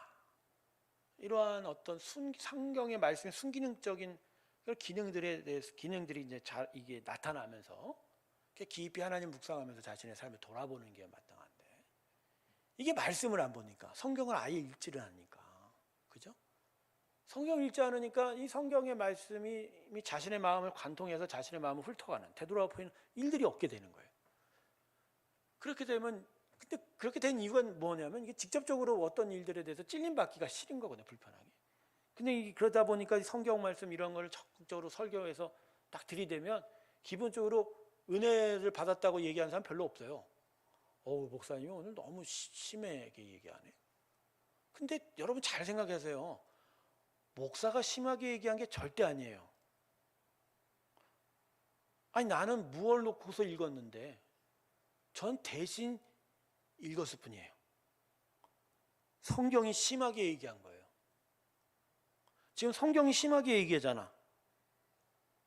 이러한 어떤 성경의 말씀의 순기능적인 기능들에 대해서 기능들이 이제 잘 이게 나타나면서 깊이 하나님 묵상하면서 자신의 삶을 돌아보는 게 마땅한데, 이게 말씀을 안 보니까, 성경을 아예 읽지를 않으니까, 그죠? 성경을 읽지 않으니까 이 성경의 말씀이 자신의 마음을 관통해서 자신의 마음을 훑어가는, 되돌아보이는 일들이 없게 되는 거예요. 그렇게 되면, 근데 그렇게 된 이유가 뭐냐면, 이게 직접적으로 어떤 일들에 대해서 찔림받기가 싫은 거거든요, 불편하게. 근데 그러다 보니까 성경 말씀 이런 걸 적극적으로 설교해서 딱 들이대면 기본적으로 은혜를 받았다고 얘기하는 사람 별로 없어요. 목사님이 오늘 너무 심하게 얘기하네. 근데 여러분 잘 생각하세요. 목사가 심하게 얘기한 게 절대 아니에요. 아니, 나는 무얼 놓고서 읽었는데 전 대신 읽었을 뿐이에요. 성경이 심하게 얘기한 거예요. 지금 성경이 심하게 얘기하잖아.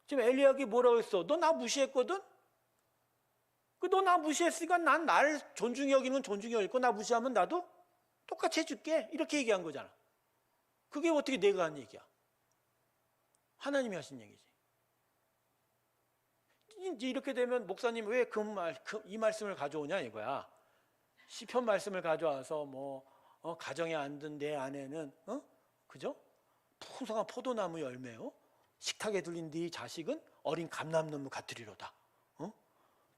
지금 엘리야가 뭐라고 했어? 너 나 무시했거든? 너 나 무시했으니까 난 나를 존중히 여기는 존중히 여기고, 나 무시하면 나도 똑같이 해줄게. 이렇게 얘기한 거잖아. 그게 어떻게 내가 한 얘기야? 하나님이 하신 얘기지. 이제 이렇게 되면 목사님 왜 이 말씀을 가져오냐 이거야. 시편 말씀을 가져와서 가정에 안 든 내 아내는 그죠? 풍성한 포도나무 열매요. 식탁에 둘린 네 자식은 어린 감람나무 같으리로다.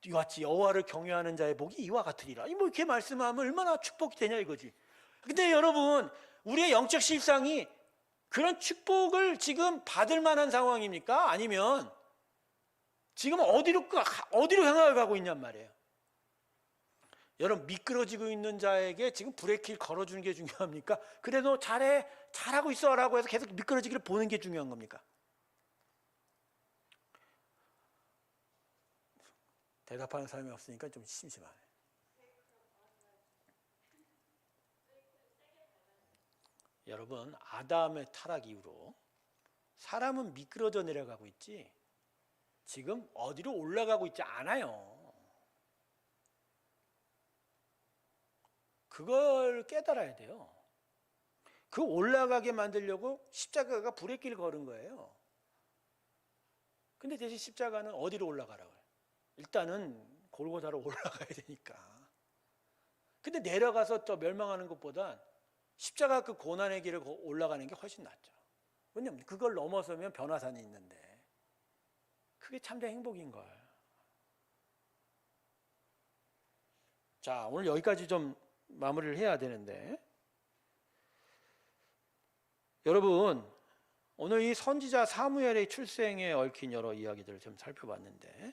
이같이 여호와를 경외하는 자의 복이 이와 같으리라. 이렇게 말씀하면 얼마나 축복이 되냐 이거지. 근데 여러분, 우리의 영적 실상이 그런 축복을 지금 받을 만한 상황입니까? 아니면 지금 어디로 향해 가고 있냔 말이에요. 여러분, 미끄러지고 있는 자에게 지금 브레이크를 걸어주는 게 중요합니까? 그래도 잘하고 있어 라고 해서 계속 미끄러지기를 보는 게 중요한 겁니까? 대답하는 사람이 없으니까 좀 심심하네. 여러분, 아담의 타락 이후로 사람은 미끄러져 내려가고 있지 지금 어디로 올라가고 있지 않아요. 그걸 깨달아야 돼요. 그 올라가게 만들려고 십자가가 브레이크를 걸은 거예요. 근데 대신 십자가는 어디로 올라가라고 해요? 일단은 골고다로 올라가야 되니까. 근데 내려가서 또 멸망하는 것보단 십자가 그 고난의 길을 올라가는 게 훨씬 낫죠. 왜냐면 그걸 넘어서면 변화산이 있는데 그게 참된 행복인 걸. 자, 오늘 여기까지 좀 마무리를 해야 되는데, 여러분, 오늘 이 선지자 사무엘의 출생에 얽힌 여러 이야기들을 좀 살펴봤는데,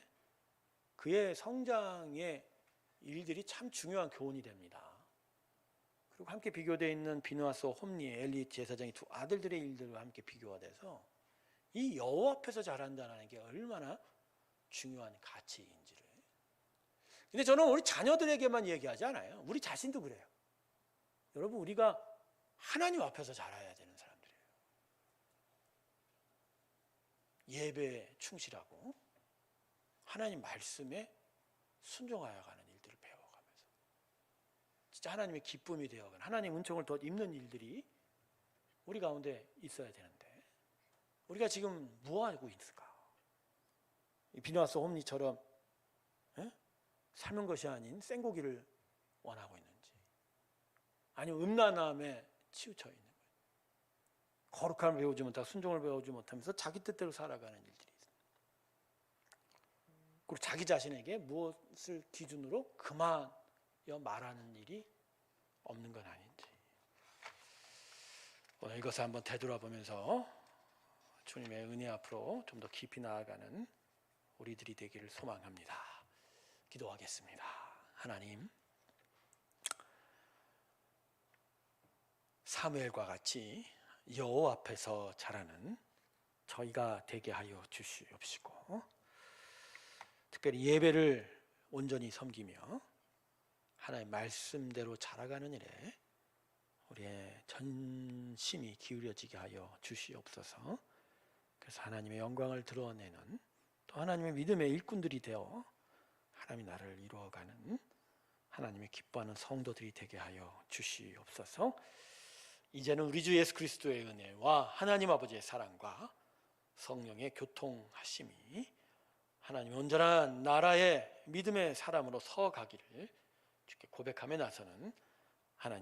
그의 성장의 일들이 참 중요한 교훈이 됩니다. 그리고 함께 비교되어 있는 비느하스, 홈니, 엘리 제사장의 두 아들들의 일들과 함께 비교가 돼서 이 여호와 앞에서 자란다는 게 얼마나 중요한 가치인지를. 근데 저는 우리 자녀들에게만 얘기하지 않아요. 우리 자신도 그래요. 여러분, 우리가 하나님 앞에서 자라야 되는 사람들이에요. 예배에 충실하고 하나님 말씀에 순종하여 가는 일들을 배워가면서 진짜 하나님의 기쁨이 되어가는, 하나님 은총을 더 입는 일들이 우리 가운데 있어야 되는데 우리가 지금 무엇하고 있을까? 비느하스 홈리처럼 삶은 것이 아닌 생고기를 원하고 있는지, 아니면 음란함에 치우쳐 있는 거예요. 거룩함을 배우지 못하고 순종을 배우지 못하면서 자기 뜻대로 살아가는 일들이 있습니다. 그리고 자기 자신에게 무엇을 기준으로 그만여 말하는 일이 없는 건 아닌지, 오늘 이것을 한번 되돌아보면서 주님의 은혜 앞으로 좀 더 깊이 나아가는 우리들이 되기를 소망합니다. 기도하겠습니다. 하나님, 사무엘과 같이 여호와 앞에서 자라는 저희가 되게 하여 주시옵시고, 특별히 예배를 온전히 섬기며 하나님의 말씀대로 자라가는 일에 우리의 전심이 기울여지게 하여 주시옵소서. 그래서 하나님의 영광을 드러내는 또 하나님의 믿음의 일꾼들이 되어 하나님이 나를 이루어가는 하나님의 기뻐하는 성도들이 되게 하여 주시옵소서. 이제는 우리 주 예수 그리스도의 은혜와 하나님 아버지의 사랑과 성령의 교통하심이 하나님 온전한 나라의 믿음의 사람으로 서가기를 주께 고백하며 나서는